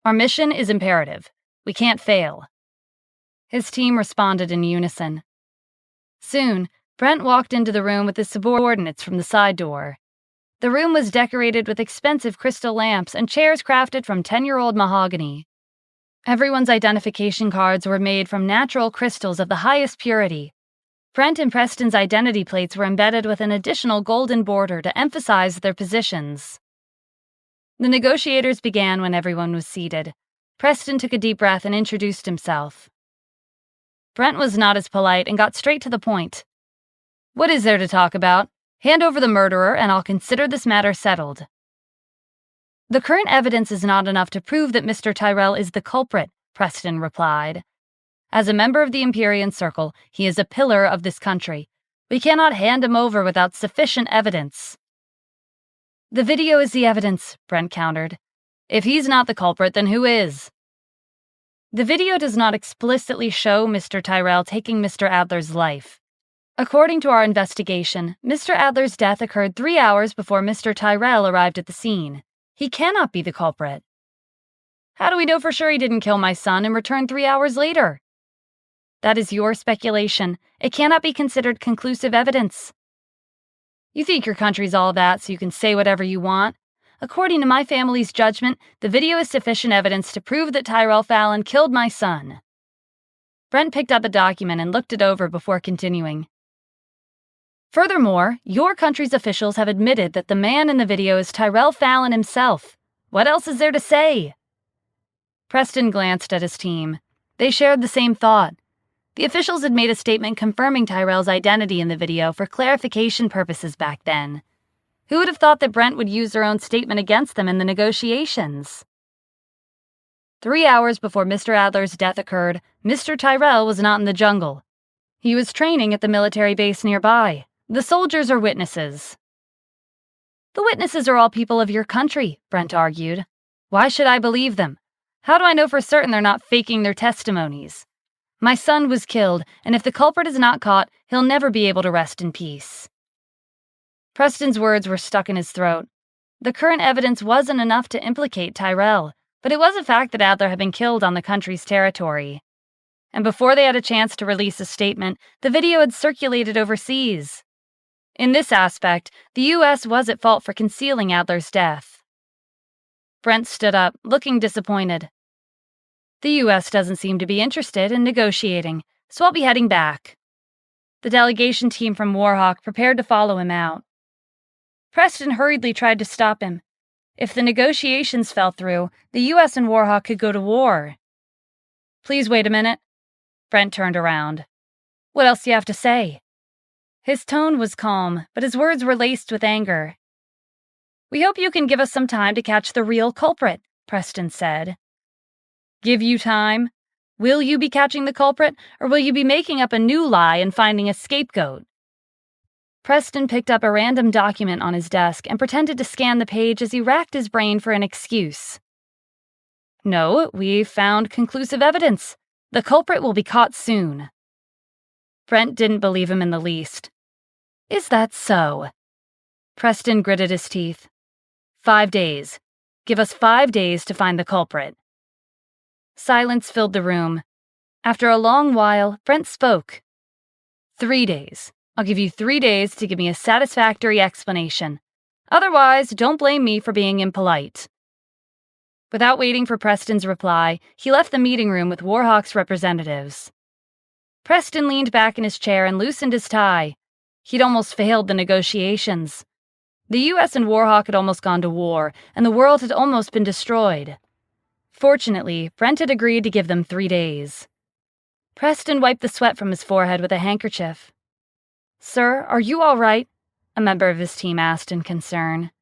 Speaker 1: Our mission is imperative. We can't fail." His team responded in unison. Soon, Brent walked into the room with his subordinates from the side door. The room was decorated with expensive crystal lamps and chairs crafted from 10-year-old mahogany. Everyone's identification cards were made from natural crystals of the highest purity. Brent and Preston's identity plates were embedded with an additional golden border to emphasize their positions. The negotiators began when everyone was seated. Preston took a deep breath and introduced himself. Brent was not as polite and got straight to the point. "What is there to talk about? Hand over the murderer and I'll consider this matter settled." "The current evidence is not enough to prove that Mr. Tyrell is the culprit," Preston replied. "As a member of the Empyrean Circle, he is a pillar of this country. We cannot hand him over without sufficient evidence." "The video is the evidence," Brent countered. "If he's not the culprit, then who is?" "The video does not explicitly show Mr. Tyrell taking Mr. Adler's life. According to our investigation, Mr. Adler's death occurred 3 hours before Mr. Tyrell arrived at the scene. He cannot be the culprit." "How do we know for sure he didn't kill my son and return 3 hours later?" "That is your speculation. It cannot be considered conclusive evidence." "You think your country's all that so you can say whatever you want? According to my family's judgment, the video is sufficient evidence to prove that Tyrell Fallon killed my son." Brent picked up a document and looked it over before continuing. "Furthermore, your country's officials have admitted that the man in the video is Tyrell Fallon himself. What else is there to say?" Preston glanced at his team. They shared the same thought. The officials had made a statement confirming Tyrell's identity in the video for clarification purposes back then. Who would have thought that Brent would use their own statement against them in the negotiations? 3 hours before Mr. Adler's death occurred, Mr. Tyrell was not in the jungle. He was training at the military base nearby. The soldiers are witnesses." "The witnesses are all people of your country," Brent argued. "Why should I believe them? How do I know for certain they're not faking their testimonies? My son was killed, and if the culprit is not caught, he'll never be able to rest in peace." Preston's words were stuck in his throat. The current evidence wasn't enough to implicate Tyrell, but it was a fact that Adler had been killed on the country's territory. And before they had a chance to release a statement, the video had circulated overseas. In this aspect, the U.S. was at fault for concealing Adler's death. Brent stood up, looking disappointed. "The U.S. doesn't seem to be interested in negotiating, so I'll be heading back." The delegation team from Warhawk prepared to follow him out. Preston hurriedly tried to stop him. If the negotiations fell through, the U.S. and Warhawk could go to war. "Please wait a minute." Brent turned around. "What else do you have to say?" His tone was calm, but his words were laced with anger. "We hope you can give us some time to catch the real culprit," Preston said. "Give you time? Will you be catching the culprit, or will you be making up a new lie and finding a scapegoat?" Preston picked up a random document on his desk and pretended to scan the page as he racked his brain for an excuse. "No, we've found conclusive evidence. The culprit will be caught soon." Brent didn't believe him in the least. "Is that so?" Preston gritted his teeth. 5 days. Give us 5 days to find the culprit." Silence filled the room. After a long while, Brent spoke. 3 days. I'll give you 3 days to give me a satisfactory explanation. Otherwise, don't blame me for being impolite." Without waiting for Preston's reply, he left the meeting room with Warhawk's representatives. Preston leaned back in his chair and loosened his tie. He'd almost failed the negotiations. The U.S. and Warhawk had almost gone to war, and the world had almost been destroyed. Fortunately, Brent had agreed to give them 3 days. Preston wiped the sweat from his forehead with a handkerchief. "Sir, are you all right?" a member of his team asked in concern.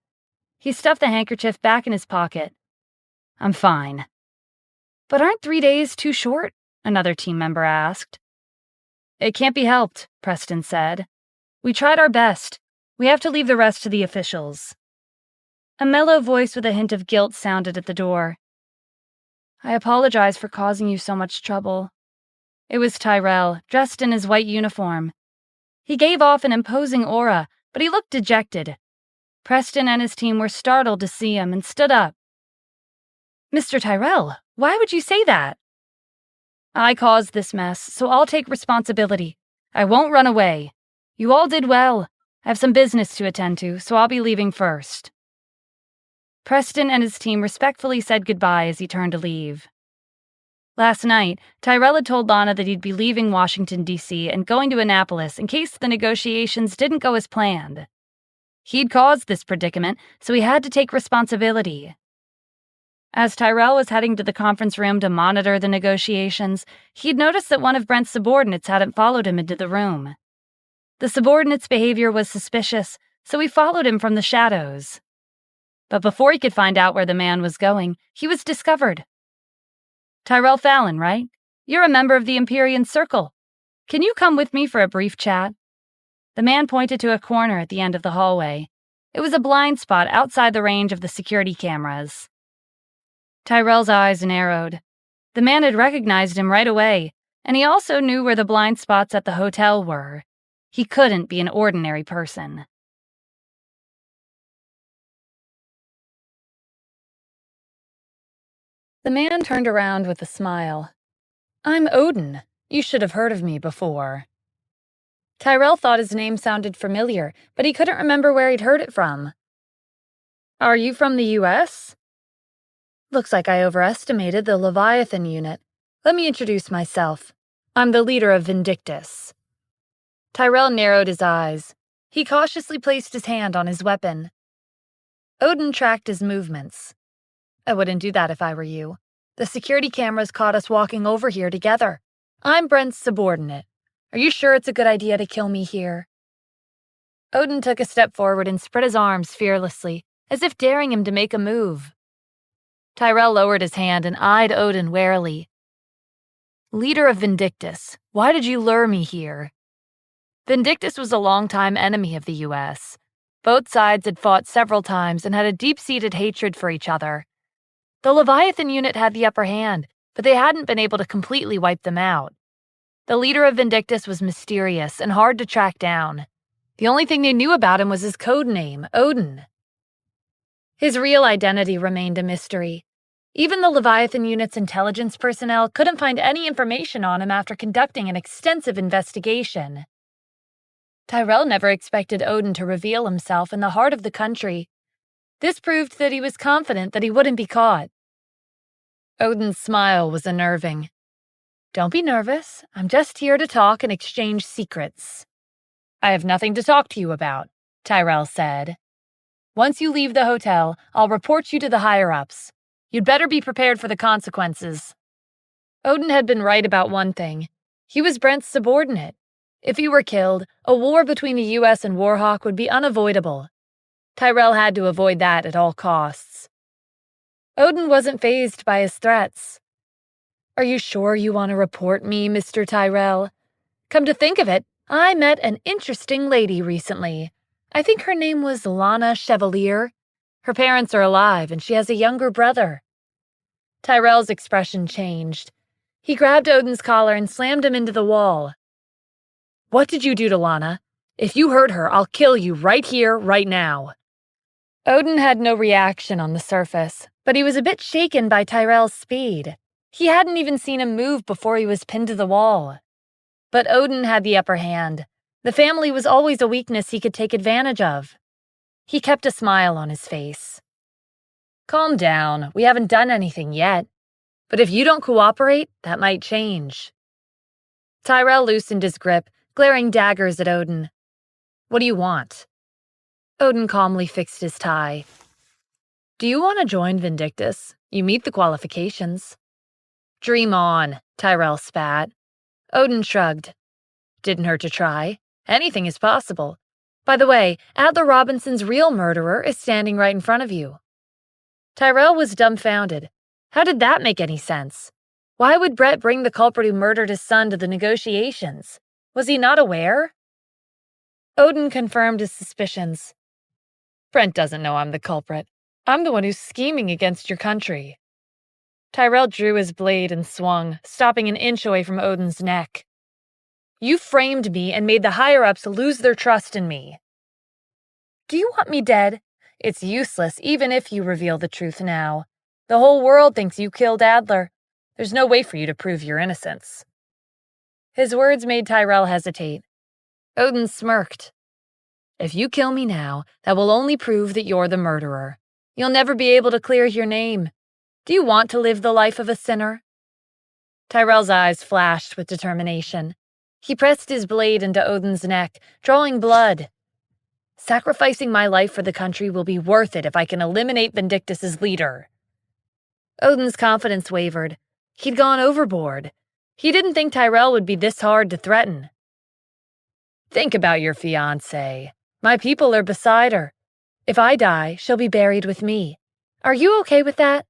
Speaker 1: He stuffed the handkerchief back in his pocket. "I'm fine." "But aren't 3 days too short?" another team member asked. "It can't be helped," Preston said. "We tried our best. We have to leave the rest to the officials." A mellow voice with a hint of guilt sounded at the door. "I apologize for causing you so much trouble." It was Tyrell, dressed in his white uniform. He gave off an imposing aura, but he looked dejected. Preston and his team were startled to see him and stood up. "Mr. Tyrell, why would you say that?" "I caused this mess, so I'll take responsibility. I won't run away. You all did well. I have some business to attend to, so I'll be leaving first." Preston and his team respectfully said goodbye as he turned to leave. Last night, Tyrell had told Lana that he'd be leaving Washington, D.C. and going to Annapolis in case the negotiations didn't go as planned. He'd caused this predicament, so he had to take responsibility. As Tyrell was heading to the conference room to monitor the negotiations, he'd noticed that one of Brent's subordinates hadn't followed him into the room. The subordinate's behavior was suspicious, so he followed him from the shadows. But before he could find out where the man was going, he was discovered. "Tyrell Fallon, right? You're a member of the Empyrean Circle. Can you come with me for a brief chat?" The man pointed to a corner at the end of the hallway. It was a blind spot outside the range of the security cameras. Tyrell's eyes narrowed. The man had recognized him right away, and he also knew where the blind spots at the hotel were. He couldn't be an ordinary person. The man turned around with a smile. "I'm Odin. You should have heard of me before." Tyrell thought his name sounded familiar, but he couldn't remember where he'd heard it from. "Are you from the U.S.? Looks like I overestimated the Leviathan unit. Let me introduce myself. I'm the leader of Vindictus." Tyrell narrowed his eyes. He cautiously placed his hand on his weapon. Odin tracked his movements. "I wouldn't do that if I were you. The security cameras caught us walking over here together. I'm Brent's subordinate. Are you sure it's a good idea to kill me here?" Odin took a step forward and spread his arms fearlessly, as if daring him to make a move. Tyrell lowered his hand and eyed Odin warily. "Leader of Vindictus, why did you lure me here?" Vindictus was a longtime enemy of the U.S. Both sides had fought several times and had a deep-seated hatred for each other. The Leviathan unit had the upper hand, but they hadn't been able to completely wipe them out. The leader of Vindictus was mysterious and hard to track down. The only thing they knew about him was his code name, Odin. His real identity remained a mystery. Even the Leviathan unit's intelligence personnel couldn't find any information on him after conducting an extensive investigation. Tyrell never expected Odin to reveal himself in the heart of the country. This proved that he was confident that he wouldn't be caught. Odin's smile was unnerving. "Don't be nervous. I'm just here to talk and exchange secrets." "I have nothing to talk to you about," Tyrell said. "Once you leave the hotel, I'll report you to the higher-ups. You'd better be prepared for the consequences." Odin had been right about one thing. He was Brent's subordinate. If he were killed, a war between the U.S. and Warhawk would be unavoidable. Tyrell had to avoid that at all costs. Odin wasn't fazed by his threats. "Are you sure you want to report me, Mr. Tyrell? Come to think of it, I met an interesting lady recently. I think her name was Lana Chevalier. Her parents are alive, and she has a younger brother." Tyrell's expression changed. He grabbed Odin's collar and slammed him into the wall. "What did you do to Lana? If you hurt her, I'll kill you right here, right now." Odin had no reaction on the surface, but he was a bit shaken by Tyrell's speed. He hadn't even seen him move before he was pinned to the wall. But Odin had the upper hand. The family was always a weakness he could take advantage of. He kept a smile on his face. Calm down, we haven't done anything yet. But if you don't cooperate, that might change. Tyrell loosened his grip, glaring daggers at Odin. What do you want? Odin calmly fixed his tie. Do you want to join Vindictus? You meet the qualifications. Dream on, Tyrell spat. Odin shrugged. Didn't hurt to try. Anything is possible. By the way, Adler Robinson's real murderer is standing right in front of you. Tyrell was dumbfounded. How did that make any sense? Why would Brett bring the culprit who murdered his son to the negotiations? Was he not aware? Odin confirmed his suspicions. Brent doesn't know I'm the culprit. I'm the one who's scheming against your country. Tyrell drew his blade and swung, stopping an inch away from Odin's neck. You framed me and made the higher-ups lose their trust in me. Do you want me dead? It's useless, even if you reveal the truth now. The whole world thinks you killed Adler. There's no way for you to prove your innocence. His words made Tyrell hesitate. Odin smirked. If you kill me now, that will only prove that you're the murderer. You'll never be able to clear your name. Do you want to live the life of a sinner? Tyrell's eyes flashed with determination. He pressed his blade into Odin's neck, drawing blood. Sacrificing my life for the country will be worth it if I can eliminate Vindictus's leader. Odin's confidence wavered. He'd gone overboard. He didn't think Tyrell would be this hard to threaten. Think about your fiancée. My people are beside her. If I die, she'll be buried with me. Are you okay with that?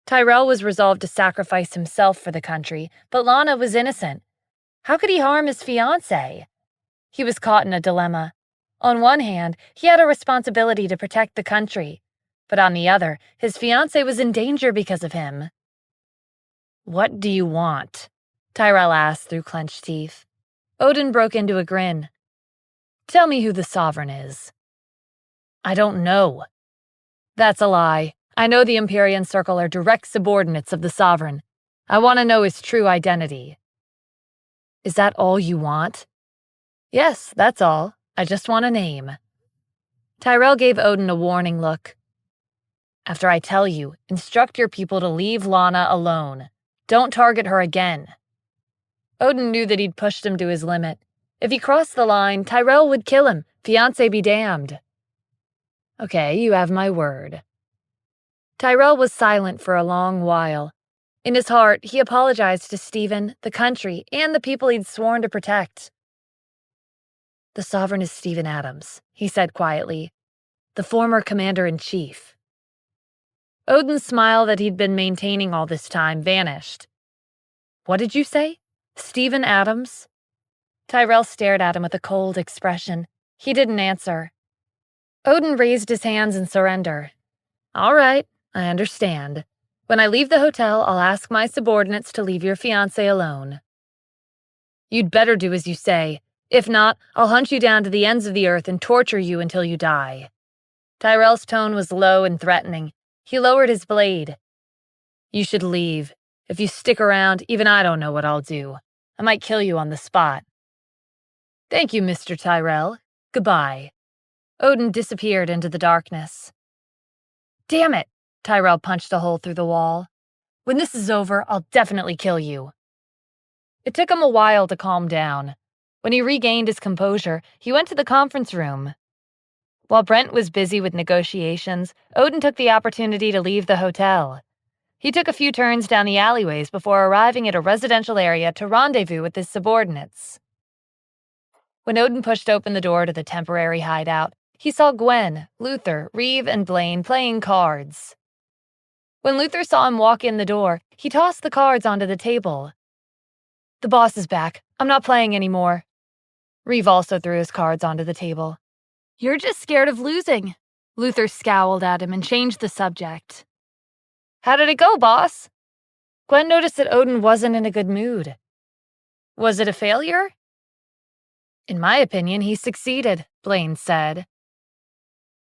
Speaker 1: Tyrell was resolved to sacrifice himself for the country, but Lana was innocent. How could he harm his fiancée? He was caught in a dilemma. On one hand, he had a responsibility to protect the country, but on the other, his fiancée was in danger because of him. What do you want? Tyrell asked through clenched teeth. Odin broke into a grin. Tell me who the sovereign is. I don't know. That's a lie. I know the Empyrean Circle are direct subordinates of the sovereign. I want to know his true identity. Is that all you want? Yes, that's all. I just want a name. Tyrell gave Odin a warning look. After I tell you, instruct your people to leave Lana alone. Don't target her again. Odin knew that he'd pushed him to his limit. If he crossed the line, Tyrell would kill him, fiancé be damned. Okay, you have my word. Tyrell was silent for a long while. In his heart, he apologized to Stephen, the country, and the people he'd sworn to protect. The sovereign is Stephen Adams, he said quietly, the former commander-in-chief. Odin's smile that he'd been maintaining all this time vanished. What did you say? Stephen Adams? Tyrell stared at him with a cold expression. He didn't answer. Odin raised his hands in surrender. All right, I understand. When I leave the hotel, I'll ask my subordinates to leave your fiancé alone. You'd better do as you say. If not, I'll hunt you down to the ends of the earth and torture you until you die. Tyrell's tone was low and threatening. He lowered his blade. You should leave. If you stick around, even I don't know what I'll do. I might kill you on the spot. Thank you, Mr. Tyrell. Goodbye. Odin disappeared into the darkness. Damn it! Tyrell punched a hole through the wall. When this is over, I'll definitely kill you. It took him a while to calm down. When he regained his composure, he went to the conference room. While Brent was busy with negotiations, Odin took the opportunity to leave the hotel. He took a few turns down the alleyways before arriving at a residential area to rendezvous with his subordinates. When Odin pushed open the door to the temporary hideout, he saw Gwen, Luther, Reeve, and Blaine playing cards. When Luther saw him walk in the door, he tossed the cards onto the table. The boss is back. I'm not playing anymore. Reeve also threw his cards onto the table. You're just scared of losing. Luther scowled at him and changed the subject. How did it go, boss? Gwen noticed that Odin wasn't in a good mood. Was it a failure? In my opinion, he succeeded, Blaine said.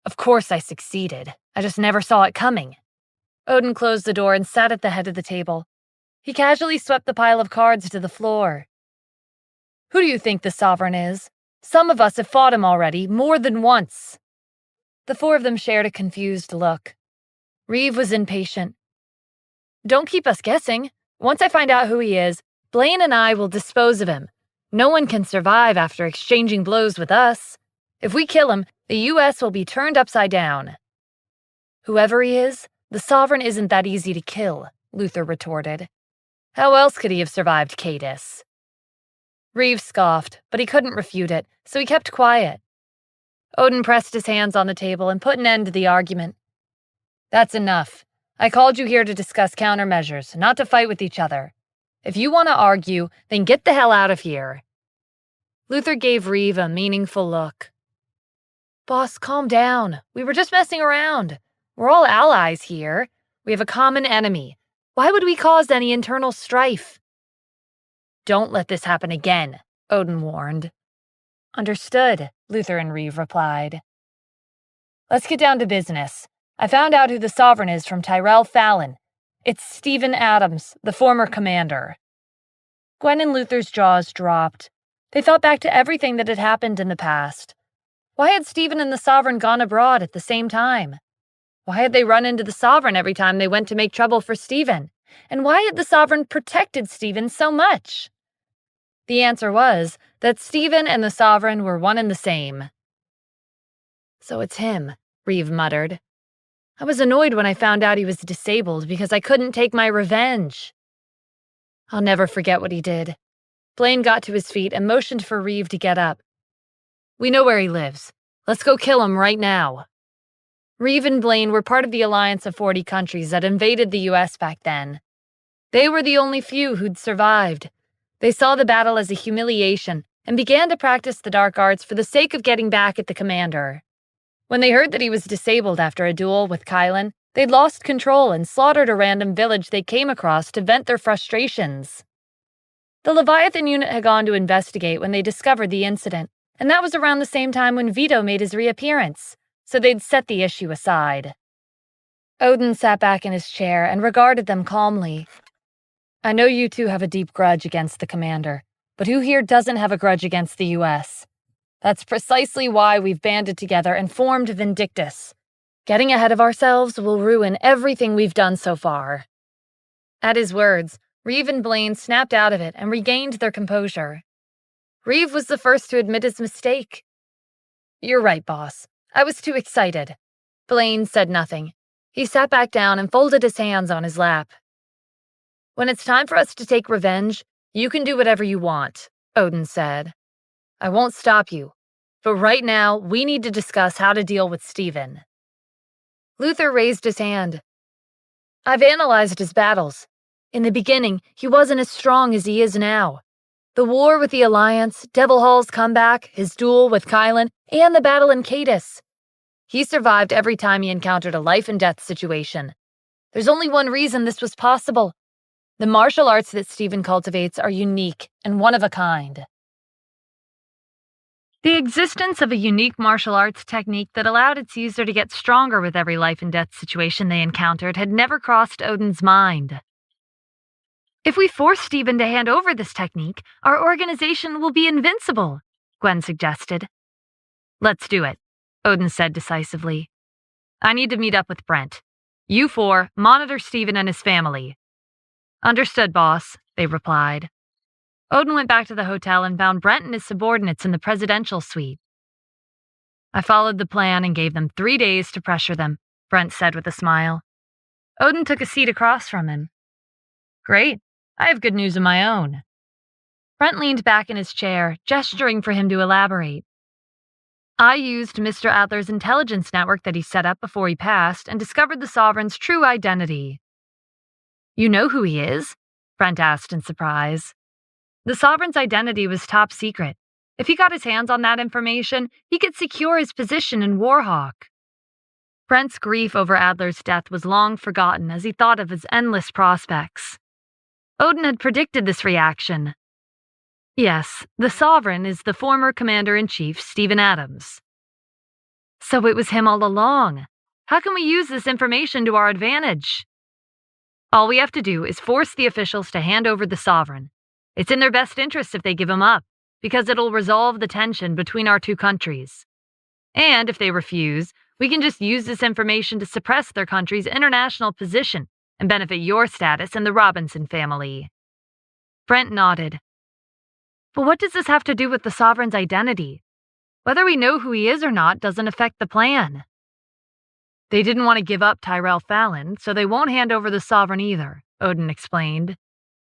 Speaker 1: Of course I succeeded. I just never saw it coming. Odin closed the door and sat at the head of the table. He casually swept the pile of cards to the floor. Who do you think the sovereign is? Some of us have fought him already, more than once." The four of them shared a confused look. Reeve was impatient. "Don't keep us guessing. Once I find out who he is, Blaine and I will dispose of him. No one can survive after exchanging blows with us. If we kill him, the U.S. will be turned upside down." "Whoever he is, the Sovereign isn't that easy to kill," Luther retorted. "How else could he have survived Cadis?" Reeve scoffed, but he couldn't refute it, so he kept quiet. Odin pressed his hands on the table and put an end to the argument. "That's enough. I called you here to discuss countermeasures, not to fight with each other. If you want to argue, then get the hell out of here." Luther gave Reeve a meaningful look. "Boss, calm down. We were just messing around. We're all allies here. We have a common enemy. Why would we cause any internal strife?" "Don't let this happen again," Odin warned. "Understood," Luther and Reeve replied. "Let's get down to business. I found out who the Sovereign is from Tyrell Fallon. It's Stephen Adams, the former commander." Gwen and Luther's jaws dropped. They thought back to everything that had happened in the past. Why had Stephen and the Sovereign gone abroad at the same time? Why had they run into the Sovereign every time they went to make trouble for Stephen? And why had the Sovereign protected Stephen so much? The answer was that Stephen and the Sovereign were one and the same. "So it's him," Reeve muttered. "I was annoyed when I found out he was disabled because I couldn't take my revenge." I'll never forget what he did. Blaine got to his feet and motioned for Reeve to get up. "We know where he lives. Let's go kill him right now." Reeve and Blaine were part of the alliance of 40 countries that invaded the U.S. back then. They were the only few who'd survived. They saw the battle as a humiliation and began to practice the dark arts for the sake of getting back at the commander. When they heard that he was disabled after a duel with Kylan, they'd lost control and slaughtered a random village they came across to vent their frustrations. The Leviathan unit had gone to investigate when they discovered the incident, and that was around the same time when Vito made his reappearance, so they'd set the issue aside. Odin sat back in his chair and regarded them calmly. "I know you two have a deep grudge against the commander, but who here doesn't have a grudge against the U.S.? That's precisely why we've banded together and formed Vindictus. Getting ahead of ourselves will ruin everything we've done so far." At his words, Reeve and Blaine snapped out of it and regained their composure. Reeve was the first to admit his mistake. "You're right, boss. I was too excited." Blaine said nothing. He sat back down and folded his hands on his lap. "When it's time for us to take revenge, you can do whatever you want," Odin said. "I won't stop you. But right now, we need to discuss how to deal with Stephen." Luther raised his hand. "I've analyzed his battles. In the beginning, he wasn't as strong as he is now. The war with the Alliance, Devil Hall's comeback, his duel with Kylan, and the battle in Cadis. He survived every time he encountered a life-and-death situation. There's only one reason this was possible. The martial arts that Stephen cultivates are unique and one of a kind." The existence of a unique martial arts technique that allowed its user to get stronger with every life-and-death situation they encountered had never crossed Odin's mind. "If we force Stephen to hand over this technique, our organization will be invincible," Gwen suggested. "Let's do it," Odin said decisively. "I need to meet up with Brent. You four, monitor Stephen and his family." "Understood, boss," they replied. Odin went back to the hotel and found Brent and his subordinates in the presidential suite. "I followed the plan and gave them 3 days to pressure them," Brent said with a smile. Odin took a seat across from him. "Great. I have good news of my own." Brent leaned back in his chair, gesturing for him to elaborate. "I used Mr. Adler's intelligence network that he set up before he passed and discovered the Sovereign's true identity." "You know who he is?" Brent asked in surprise. "The Sovereign's identity was top secret. If he got his hands on that information, he could secure his position in Warhawk." Brent's grief over Adler's death was long forgotten as he thought of his endless prospects. Odin had predicted this reaction. "Yes, the Sovereign is the former Commander-in-Chief, Stephen Adams." "So it was him all along. How can we use this information to our advantage?" "All we have to do is force the officials to hand over the Sovereign. It's in their best interest if they give him up. because it'll resolve the tension between our two countries. And if they refuse, we can just use this information to suppress their country's international position and benefit your status and the Robinson family." Brent nodded. "But what does this have to do with the sovereign's identity? Whether we know who he is or not doesn't affect the plan." "They didn't want to give up Tyrell Fallon, so they won't hand over the sovereign either," Odin explained.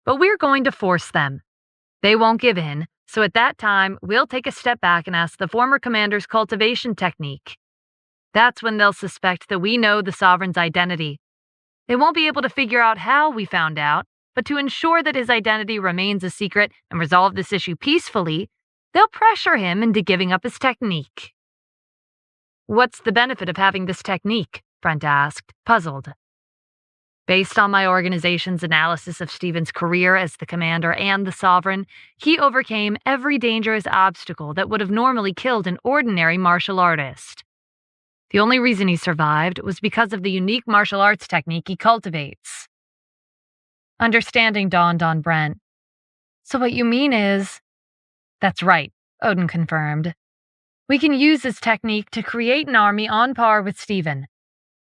Speaker 1: "But we're going to force them. They won't give in, so at that time, we'll take a step back and ask the former commander's cultivation technique. That's when they'll suspect that we know the sovereign's identity. They won't be able to figure out how we found out, but to ensure that his identity remains a secret and resolve this issue peacefully, they'll pressure him into giving up his technique." "What's the benefit of having this technique?" Brent asked, puzzled. "Based on my organization's analysis of Stephen's career as the commander and the sovereign, he overcame every dangerous obstacle that would have normally killed an ordinary martial artist. The only reason he survived was because of the unique martial arts technique he cultivates." Understanding dawned on Brent. "So what you mean is—" "That's right," Odin confirmed. "We can use this technique to create an army on par with Stephen.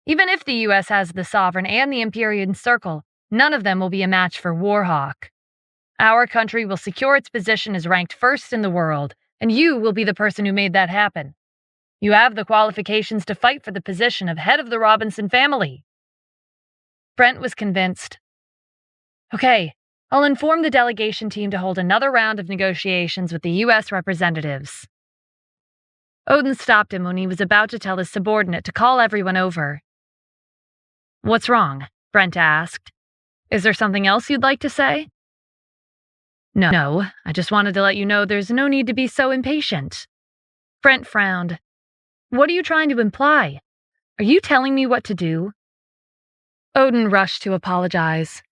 Speaker 1: Even if the U.S. has the Sovereign and the Empyrean Circle, none of them will be a match for Warhawk. Our country will secure its position as ranked first in the world, and you will be the person who made that happen. You have the qualifications to fight for the position of head of the Robinson family." Brent was convinced. "Okay, I'll inform the delegation team to hold another round of negotiations with the U.S. representatives." Odin stopped him when he was about to tell his subordinate to call everyone over. "What's wrong?" Brent asked. "Is there something else you'd like to say?" No, I just wanted to let you know there's no need to be so impatient." Brent frowned. "What are you trying to imply? Are you telling me what to do?" Odin rushed to apologize.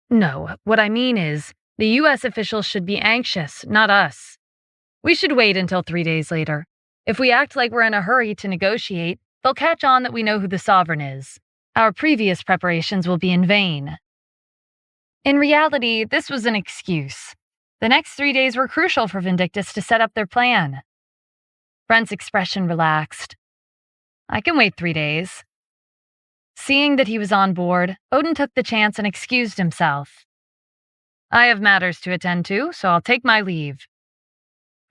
Speaker 1: "No, what I mean is, the U.S. officials should be anxious, not us. We should wait until 3 days later. If we act like we're in a hurry to negotiate, they'll catch on that we know who the sovereign is. Our previous preparations will be in vain." In reality, this was an excuse. The next 3 days were crucial for Vindictus to set up their plan. Brent's expression relaxed. "I can wait 3 days." Seeing that he was on board, Odin took the chance and excused himself. "I have matters to attend to, so I'll take my leave."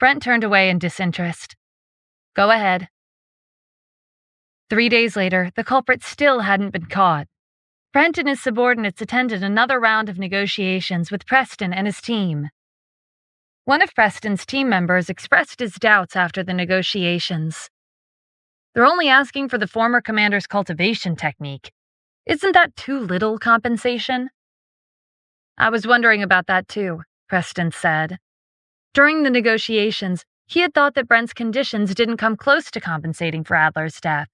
Speaker 1: Brent turned away in disinterest. "Go ahead." 3 days later, the culprit still hadn't been caught. Brent and his subordinates attended another round of negotiations with Preston and his team. One of Preston's team members expressed his doubts after the negotiations. "They're only asking for the former commander's cultivation technique. Isn't that too little compensation?" "I was wondering about that too," Preston said. During the negotiations, he had thought that Brent's conditions didn't come close to compensating for Adler's death.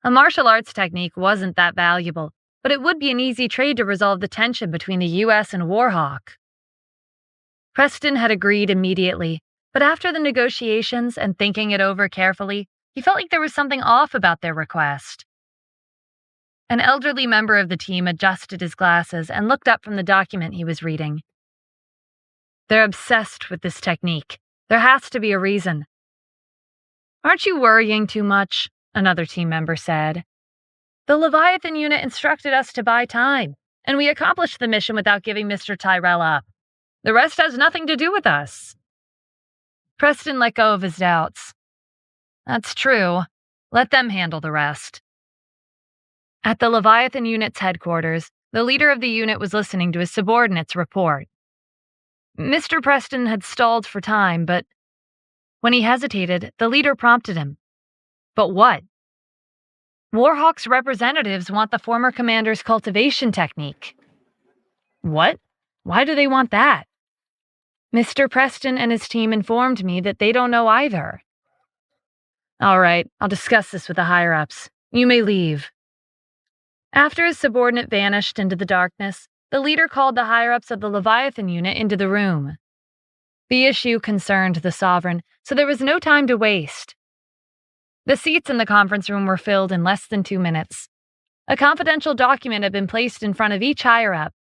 Speaker 1: A martial arts technique wasn't that valuable, but it would be an easy trade to resolve the tension between the U.S. and Warhawk. Preston had agreed immediately, but after the negotiations and thinking it over carefully, he felt like there was something off about their request. An elderly member of the team adjusted his glasses and looked up from the document he was reading. "They're obsessed with this technique. There has to be a reason." "Aren't you worrying too much?" another team member said. "The Leviathan unit instructed us to buy time, and we accomplished the mission without giving Mr. Tyrell up. The rest has nothing to do with us." Preston let go of his doubts. "That's true. Let them handle the rest." At the Leviathan unit's headquarters, the leader of the unit was listening to his subordinate's report. Mr. Preston had stalled for time, but when he hesitated, the leader prompted him. "But what?" "Warhawk's representatives want the former commander's cultivation technique." "What? Why do they want that?" "Mr. Preston and his team informed me that they don't know either." "All right, I'll discuss this with the higher-ups. You may leave." After his subordinate vanished into the darkness, the leader called the higher-ups of the Leviathan unit into the room. The issue concerned the Sovereign, so there was no time to waste. The seats in the conference room were filled in less than 2 minutes. A confidential document had been placed in front of each higher-up.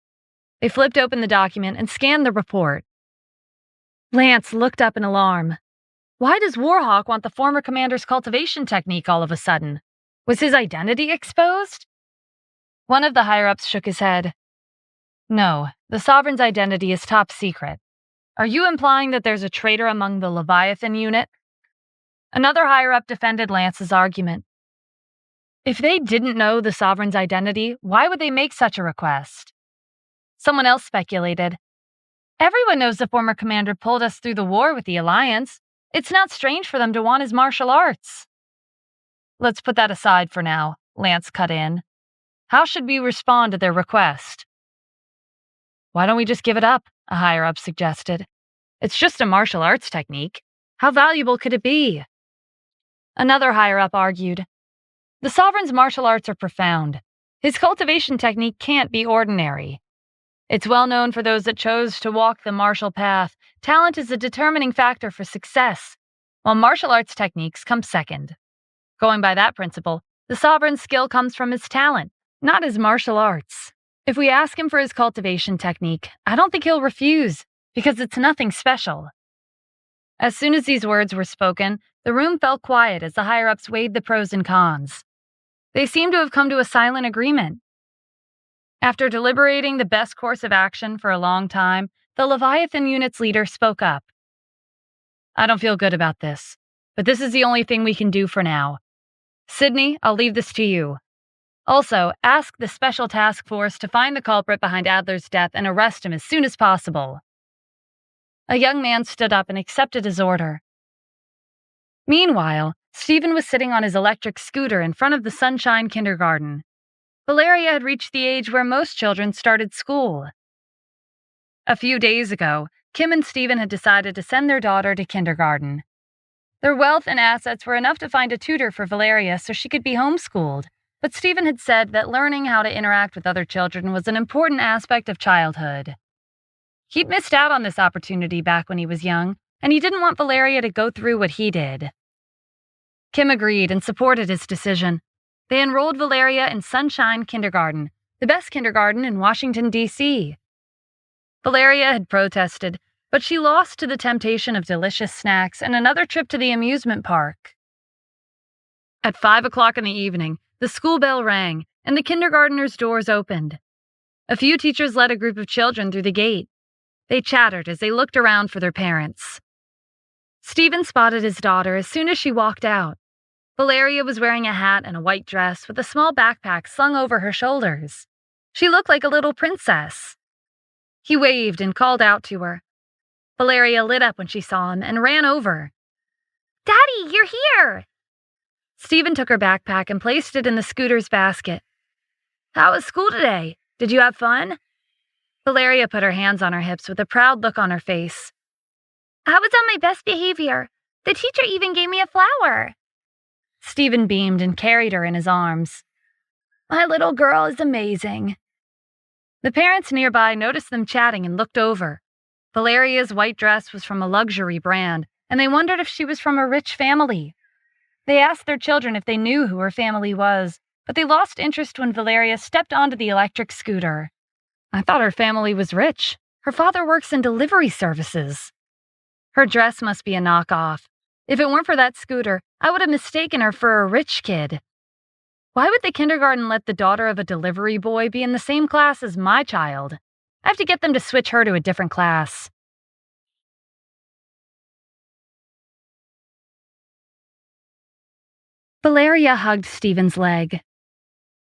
Speaker 1: They flipped open the document and scanned the report. Lance looked up in alarm. Why does Warhawk want the former commander's cultivation technique all of a sudden? Was his identity exposed? One of the higher-ups shook his head. No, the Sovereign's identity is top secret. Are you implying that there's a traitor among the Leviathan unit? Another higher-up defended Lance's argument. If they didn't know the Sovereign's identity, why would they make such a request? Someone else speculated. Everyone knows the former commander pulled us through the war with the Alliance. It's not strange for them to want his martial arts. Let's put that aside for now, Lance cut in. How should we respond to their request? Why don't we just give it up? A higher-up suggested. It's just a martial arts technique. How valuable could it be? Another higher-up argued. The Sovereign's martial arts are profound. His cultivation technique can't be ordinary. It's well known for those that chose to walk the martial path. Talent is a determining factor for success, while martial arts techniques come second. Going by that principle, the Sovereign's skill comes from his talent, not his martial arts. If we ask him for his cultivation technique, I don't think he'll refuse, because it's nothing special. As soon as these words were spoken, the room fell quiet as the higher-ups weighed the pros and cons. They seemed to have come to a silent agreement. After deliberating the best course of action for a long time, the Leviathan unit's leader spoke up. I don't feel good about this, but this is the only thing we can do for now. Sydney, I'll leave this to you. Also, ask the Special Task Force to find the culprit behind Adler's death and arrest him as soon as possible. A young man stood up and accepted his order. Meanwhile, Stephen was sitting on his electric scooter in front of the Sunshine Kindergarten. Valeria had reached the age where most children started school. A few days ago, Kim and Stephen had decided to send their daughter to kindergarten. Their wealth and assets were enough to find a tutor for Valeria so she could be homeschooled, but Stephen had said that learning how to interact with other children was an important aspect of childhood. He'd missed out on this opportunity back when he was young, and he didn't want Valeria to go through what he did. Kim agreed and supported his decision. They enrolled Valeria in Sunshine Kindergarten, the best kindergarten in Washington, D.C. Valeria had protested, but she lost to the temptation of delicious snacks and another trip to the amusement park. At 5 o'clock in the evening, the school bell rang, and the kindergartners' doors opened. A few teachers led a group of children through the gate. They chattered as they looked around for their parents. Stephen spotted his daughter as soon as she walked out. Valeria was wearing a hat and a white dress with a small backpack slung over her shoulders. She looked like a little princess. He waved and called out to her. Valeria lit up when she saw him and ran over. Daddy, you're here! Stephen took her backpack and placed it in the scooter's basket. How was school today? Did you have fun? Valeria put her hands on her hips with a proud look on her face. I was on my best behavior. The teacher even gave me a flower. Stephen beamed and carried her in his arms. My little girl is amazing. The parents nearby noticed them chatting and looked over. Valeria's white dress was from a luxury brand, and they wondered if she was from a rich family. They asked their children if they knew who her family was, but they lost interest when Valeria stepped onto the electric scooter. I thought her family was rich. Her father works in delivery services. Her dress must be a knockoff. If it weren't for that scooter, I would have mistaken her for a rich kid. Why would the kindergarten let the daughter of a delivery boy be in the same class as my child? I have to get them to switch her to a different class. Valeria hugged Stephen's leg.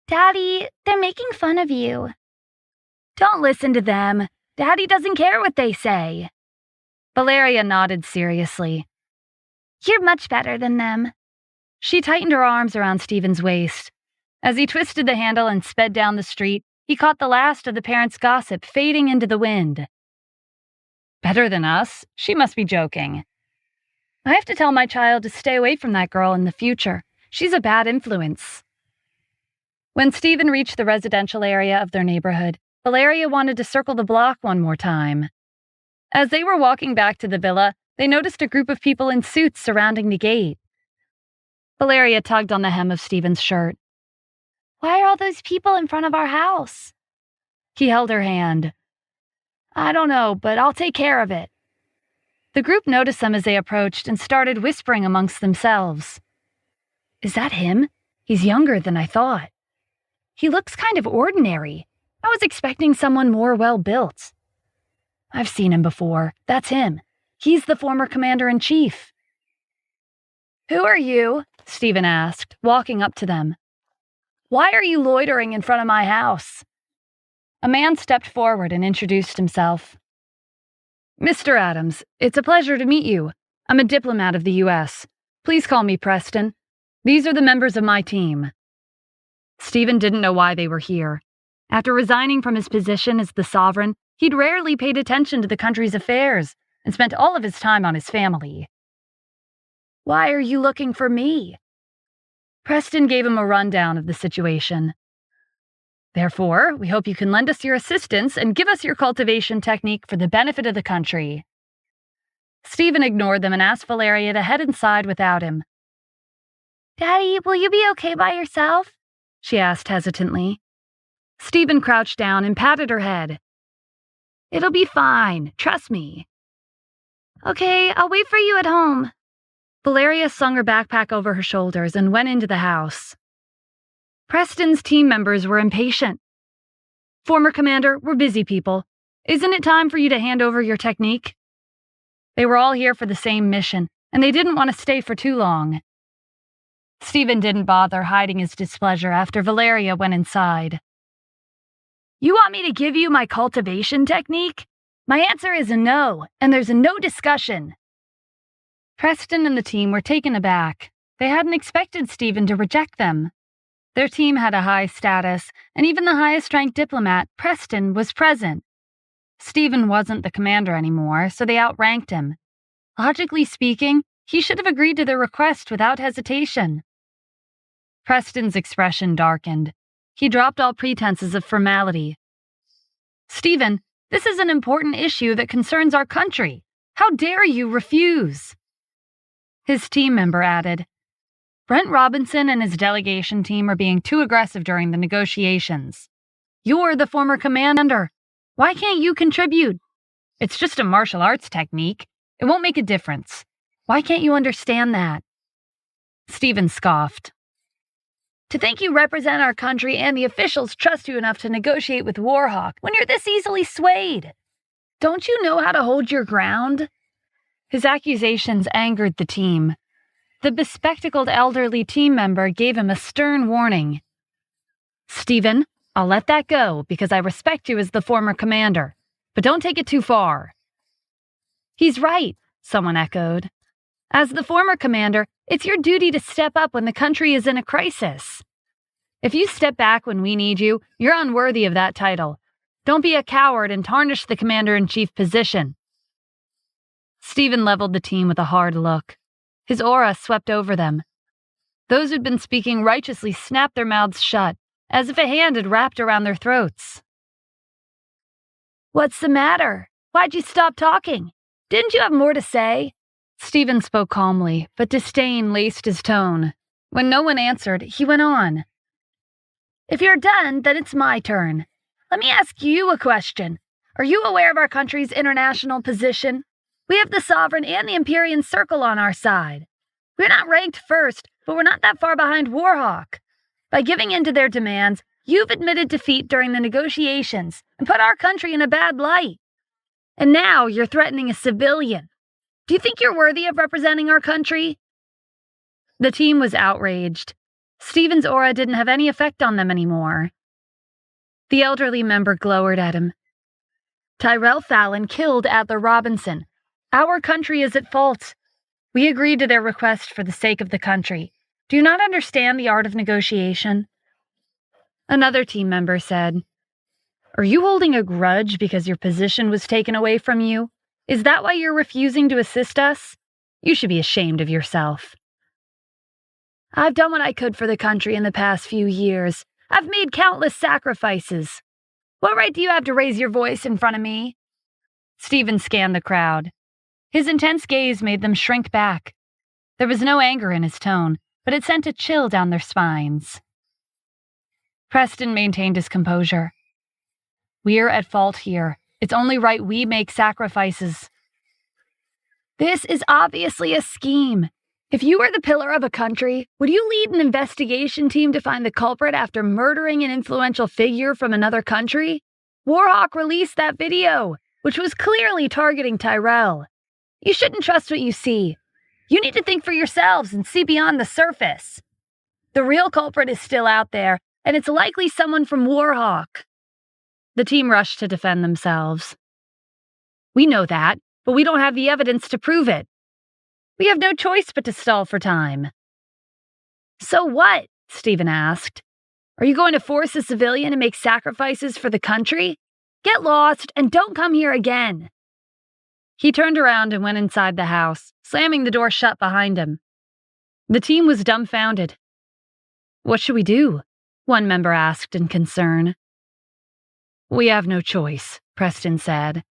Speaker 1: Daddy, they're making fun of you. Don't listen to them. Daddy doesn't care what they say. Valeria nodded seriously. You're much better than them. She tightened her arms around Stephen's waist. As he twisted the handle and sped down the street, he caught the last of the parents' gossip fading into the wind. Better than us? She must be joking. I have to tell my child to stay away from that girl in the future. She's a bad influence. When Stephen reached the residential area of their neighborhood, Valeria wanted to circle the block one more time. As they were walking back to the villa, they noticed a group of people in suits surrounding the gate. Valeria tugged on the hem of Stephen's shirt. Why are all those people in front of our house? He held her hand. I don't know, but I'll take care of it. The group noticed them as they approached and started whispering amongst themselves. Is that him? He's younger than I thought. He looks kind of ordinary. I was expecting someone more well-built. I've seen him before. That's him. He's the former commander-in-chief. Who are you? Stephen asked, walking up to them. Why are you loitering in front of my house? A man stepped forward and introduced himself. Mr. Adams, it's a pleasure to meet you. I'm a diplomat of the U.S. Please call me Preston. These are the members of my team. Stephen didn't know why they were here. After resigning from his position as the sovereign, he'd rarely paid attention to the country's affairs and spent all of his time on his family. Why are you looking for me? Preston gave him a rundown of the situation. Therefore, we hope you can lend us your assistance and give us your cultivation technique for the benefit of the country. Stephen ignored them and asked Valeria to head inside without him. Daddy, will you be okay by yourself? She asked hesitantly. Stephen crouched down and patted her head. It'll be fine, trust me. Okay, I'll wait for you at home. Valeria slung her backpack over her shoulders and went into the house. Preston's team members were impatient. Former Commander, we're busy people. Isn't it time for you to hand over your technique? They were all here for the same mission, and they didn't want to stay for too long. Stephen didn't bother hiding his displeasure after Valeria went inside. You want me to give you my cultivation technique? My answer is no, and there's no discussion. Preston and the team were taken aback. They hadn't expected Stephen to reject them. Their team had a high status, and even the highest-ranked diplomat, Preston, was present. Stephen wasn't the commander anymore, so they outranked him. Logically speaking, he should have agreed to their request without hesitation. Preston's expression darkened. He dropped all pretenses of formality. Stephen, this is an important issue that concerns our country. How dare you refuse? His team member added, Brent Robinson and his delegation team are being too aggressive during the negotiations. You're the former commander. Why can't you contribute? It's just a martial arts technique. It won't make a difference. Why can't you understand that? Stephen scoffed. To think you represent our country and the officials trust you enough to negotiate with Warhawk when you're this easily swayed. Don't you know how to hold your ground? His accusations angered the team. The bespectacled elderly team member gave him a stern warning. Stephen, I'll let that go because I respect you as the former commander, but don't take it too far. He's right, someone echoed. As the former commander, it's your duty to step up when the country is in a crisis. If you step back when we need you, you're unworthy of that title. Don't be a coward and tarnish the commander-in-chief position. Stephen leveled the team with a hard look. His aura swept over them. Those who'd been speaking righteously snapped their mouths shut, as if a hand had wrapped around their throats. What's the matter? Why'd you stop talking? Didn't you have more to say? Stephen spoke calmly, but disdain laced his tone. When no one answered, he went on. If you're done, then it's my turn. Let me ask you a question. Are you aware of our country's international position? We have the Sovereign and the Empyrean Circle on our side. We're not ranked first, but we're not that far behind Warhawk. By giving in to their demands, you've admitted defeat during the negotiations and put our country in a bad light. And now you're threatening a civilian. Do you think you're worthy of representing our country? The team was outraged. Stephen's aura didn't have any effect on them anymore. The elderly member glowered at him. Tyrell Fallon killed Adler Robinson. Our country is at fault. We agreed to their request for the sake of the country. Do you not understand the art of negotiation? Another team member said, Are you holding a grudge because your position was taken away from you? Is that why you're refusing to assist us? You should be ashamed of yourself. I've done what I could for the country in the past few years. I've made countless sacrifices. What right do you have to raise your voice in front of me? Stephen scanned the crowd. His intense gaze made them shrink back. There was no anger in his tone, but it sent a chill down their spines. Preston maintained his composure. We're at fault here. It's only right we make sacrifices. This is obviously a scheme. If you were the pillar of a country, would you lead an investigation team to find the culprit after murdering an influential figure from another country? Warhawk released that video, which was clearly targeting Tyrell. You shouldn't trust what you see. You need to think for yourselves and see beyond the surface. The real culprit is still out there, and it's likely someone from Warhawk. The team rushed to defend themselves. We know that, but we don't have the evidence to prove it. We have no choice but to stall for time. So what? Stephen asked. Are you going to force a civilian to make sacrifices for the country? Get lost and don't come here again. He turned around and went inside the house, slamming the door shut behind him. The team was dumbfounded. What should we do? One member asked in concern. We have no choice, Preston said.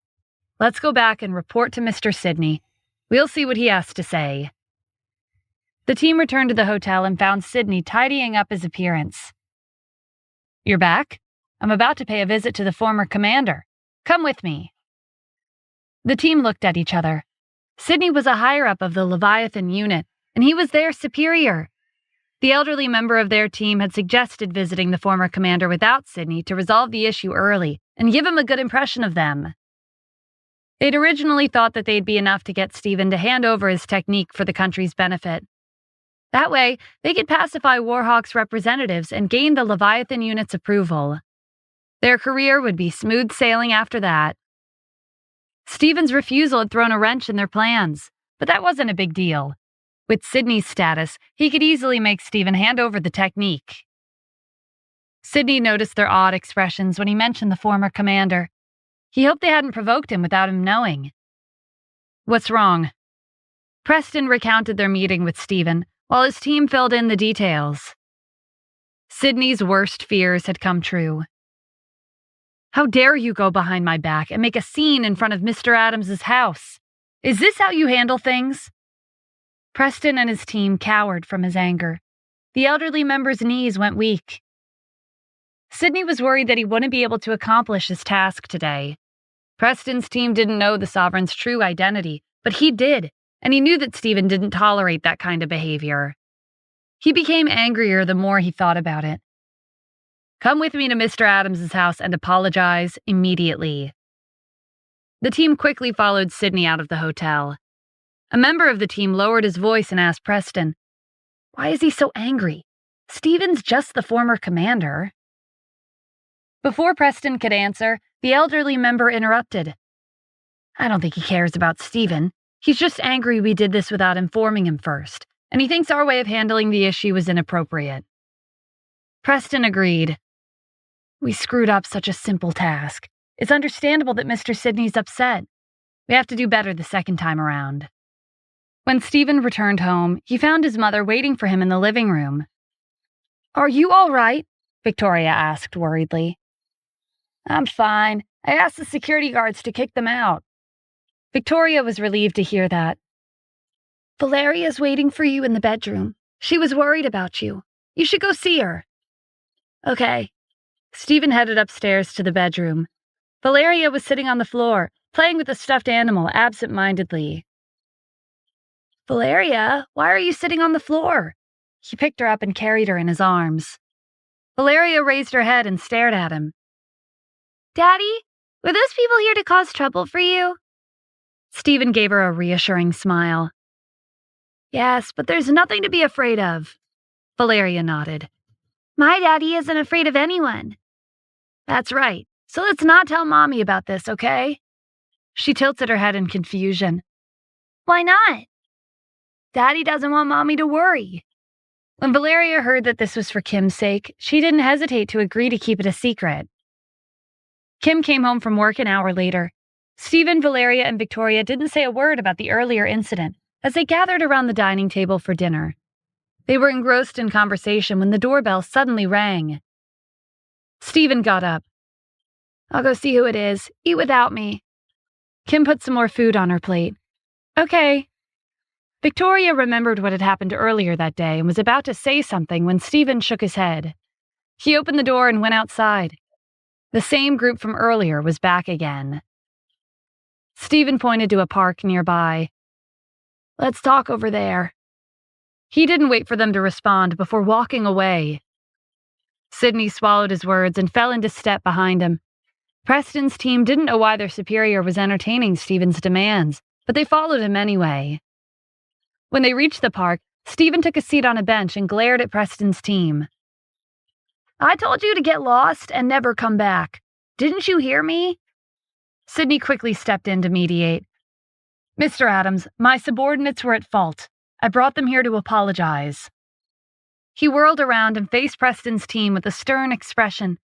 Speaker 1: Let's go back and report to Mr. Sidney. We'll see what he has to say. The team returned to the hotel and found Sidney tidying up his appearance. You're back? I'm about to pay a visit to the former commander. Come with me. The team looked at each other. Sidney was a higher-up of the Leviathan unit, and he was their superior. The elderly member of their team had suggested visiting the former commander without Sidney to resolve the issue early and give him a good impression of them. They'd originally thought that they'd be enough to get Stephen to hand over his technique for the country's benefit. That way, they could pacify Warhawk's representatives and gain the Leviathan unit's approval. Their career would be smooth sailing after that. Stephen's refusal had thrown a wrench in their plans, but that wasn't a big deal. With Sidney's status, he could easily make Stephen hand over the technique. Sidney noticed their odd expressions when he mentioned the former commander. He hoped they hadn't provoked him without him knowing. What's wrong? Preston recounted their meeting with Stephen, while his team filled in the details. Sidney's worst fears had come true. How dare you go behind my back and make a scene in front of Mr. Adams's house? Is this how you handle things? Preston and his team cowered from his anger. The elderly member's knees went weak. Sidney was worried that he wouldn't be able to accomplish his task today. Preston's team didn't know the Sovereign's true identity, but he did, and he knew that Stephen didn't tolerate that kind of behavior. He became angrier the more he thought about it. Come with me to Mr. Adams's house and apologize immediately. The team quickly followed Sidney out of the hotel. A member of the team lowered his voice and asked Preston, Why is he so angry? Stephen's just the former commander. Before Preston could answer, the elderly member interrupted. I don't think he cares about Stephen. He's just angry we did this without informing him first, and he thinks our way of handling the issue was inappropriate. Preston agreed. We screwed up such a simple task. It's understandable that Mr. Sidney's upset. We have to do better the second time around. When Stephen returned home, he found his mother waiting for him in the living room. Are you all right? Victoria asked worriedly. I'm fine. I asked the security guards to kick them out. Victoria was relieved to hear that. Valeria's waiting for you in the bedroom. She was worried about you. You should go see her. Okay. Stephen headed upstairs to the bedroom. Valeria was sitting on the floor, playing with a stuffed animal absent-mindedly. Valeria, why are you sitting on the floor? He picked her up and carried her in his arms. Valeria raised her head and stared at him. Daddy, were those people here to cause trouble for you? Stephen gave her a reassuring smile. Yes, but there's nothing to be afraid of. Valeria nodded. My daddy isn't afraid of anyone. That's right. So let's not tell Mommy about this, okay? She tilted her head in confusion. Why not? Daddy doesn't want Mommy to worry. When Valeria heard that this was for Kim's sake, she didn't hesitate to agree to keep it a secret. Kim came home from work an hour later. Stephen, Valeria, and Victoria didn't say a word about the earlier incident as they gathered around the dining table for dinner. They were engrossed in conversation when the doorbell suddenly rang. Stephen got up. I'll go see who it is. Eat without me. Kim put some more food on her plate. Okay. Victoria remembered what had happened earlier that day and was about to say something when Stephen shook his head. He opened the door and went outside. The same group from earlier was back again. Stephen pointed to a park nearby. Let's talk over there." He didn't wait for them to respond before walking away. Sydney swallowed his words and fell into step behind him. Preston's team didn't know why their superior was entertaining Stephen's demands, but they followed him anyway. When they reached the park, Stephen took a seat on a bench and glared at Preston's team. "I told you to get lost and never come back. Didn't you hear me?" Sydney quickly stepped in to mediate. "Mr. Adams, my subordinates were at fault. I brought them here to apologize." He whirled around and faced Preston's team with a stern expression.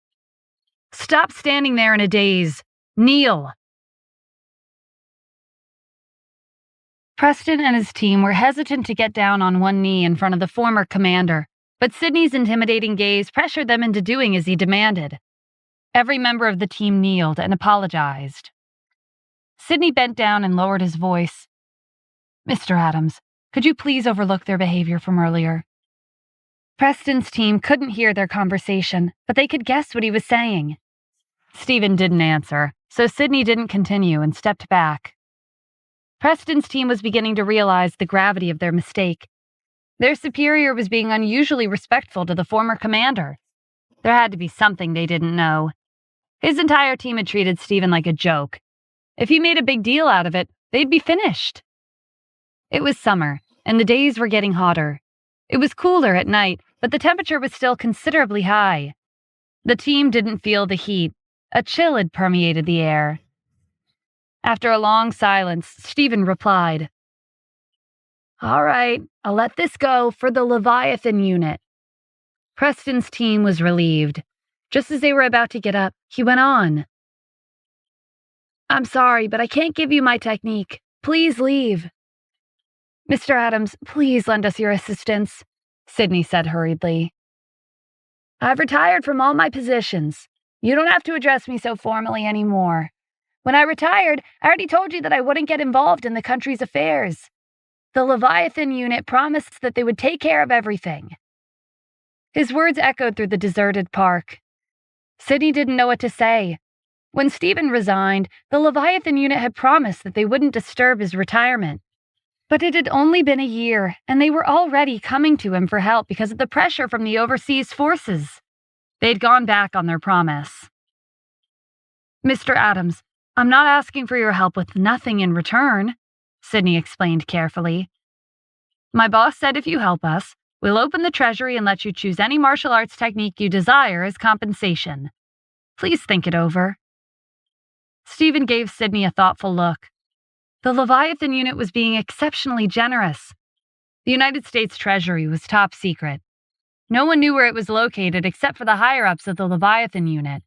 Speaker 1: "Stop standing there in a daze. Kneel." Preston and his team were hesitant to get down on one knee in front of the former commander, but Sydney's intimidating gaze pressured them into doing as he demanded. Every member of the team kneeled and apologized. Sydney bent down and lowered his voice. "Mr. Adams, could you please overlook their behavior from earlier?" Preston's team couldn't hear their conversation, but they could guess what he was saying. Stephen didn't answer, so Sydney didn't continue and stepped back. Preston's team was beginning to realize the gravity of their mistake. Their superior was being unusually respectful to the former commander. There had to be something they didn't know. His entire team had treated Stephen like a joke. If he made a big deal out of it, they'd be finished. It was summer, and the days were getting hotter. It was cooler at night, but the temperature was still considerably high. The team didn't feel the heat. A chill had permeated the air. After a long silence, Stephen replied, "All right, I'll let this go for the Leviathan unit." Preston's team was relieved. Just as they were about to get up, he went on. "I'm sorry, but I can't give you my technique. Please leave." "Mr. Adams, please lend us your assistance," Sydney said hurriedly. "I've retired from all my positions. You don't have to address me so formally anymore. When I retired, I already told you that I wouldn't get involved in the country's affairs. The Leviathan unit promised that they would take care of everything." His words echoed through the deserted park. Sydney didn't know what to say. When Stephen resigned, the Leviathan unit had promised that they wouldn't disturb his retirement. But it had only been a year, and they were already coming to him for help because of the pressure from the overseas forces. They'd gone back on their promise. "Mr. Adams, I'm not asking for your help with nothing in return," Sydney explained carefully. "My boss said if you help us, we'll open the treasury and let you choose any martial arts technique you desire as compensation. Please think it over." Stephen gave Sydney a thoughtful look. The Leviathan unit was being exceptionally generous. The United States Treasury was top secret. No one knew where it was located except for the higher-ups of the Leviathan unit.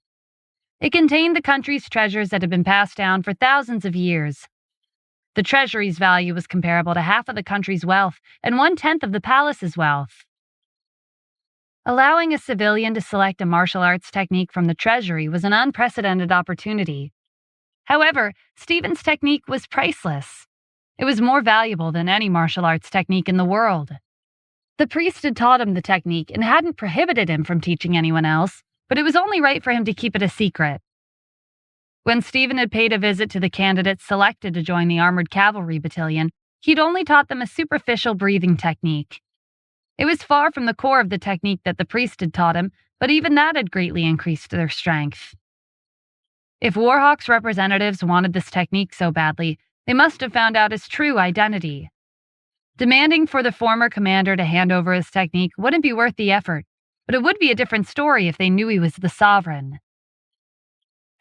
Speaker 1: It contained the country's treasures that had been passed down for thousands of years. The treasury's value was comparable to half of the country's wealth and 1/10 of the palace's wealth. Allowing a civilian to select a martial arts technique from the treasury was an unprecedented opportunity. However, Stephen's technique was priceless. It was more valuable than any martial arts technique in the world. The priest had taught him the technique and hadn't prohibited him from teaching anyone else, but it was only right for him to keep it a secret. When Stephen had paid a visit to the candidates selected to join the armored cavalry battalion, he'd only taught them a superficial breathing technique. It was far from the core of the technique that the priest had taught him, but even that had greatly increased their strength. If Warhawk's representatives wanted this technique so badly, they must have found out his true identity. Demanding for the former commander to hand over his technique wouldn't be worth the effort, but it would be a different story if they knew he was the sovereign.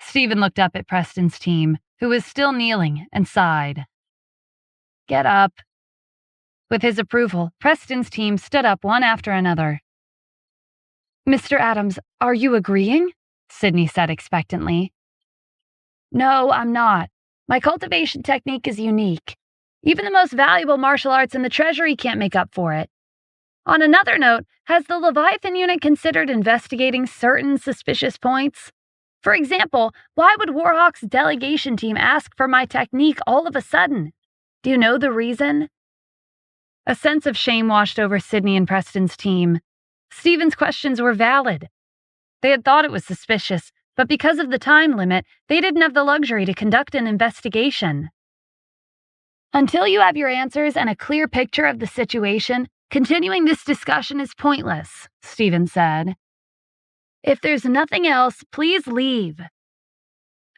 Speaker 1: Stephen looked up at Preston's team, who was still kneeling, and sighed. "Get up." With his approval, Preston's team stood up one after another. "Mr. Adams, are you agreeing?" Sydney said expectantly. "No, I'm not. My cultivation technique is unique. Even the most valuable martial arts in the treasury can't make up for it. On another note, has the Leviathan unit considered investigating certain suspicious points? For example, why would Warhawk's delegation team ask for my technique all of a sudden? Do you know the reason?" A sense of shame washed over Sydney and Preston's team. Stephen's questions were valid. They had thought it was suspicious, but because of the time limit, they didn't have the luxury to conduct an investigation. Until you have your answers and a clear picture of the situation, continuing this discussion is pointless, Stephen said. If there's nothing else, please leave.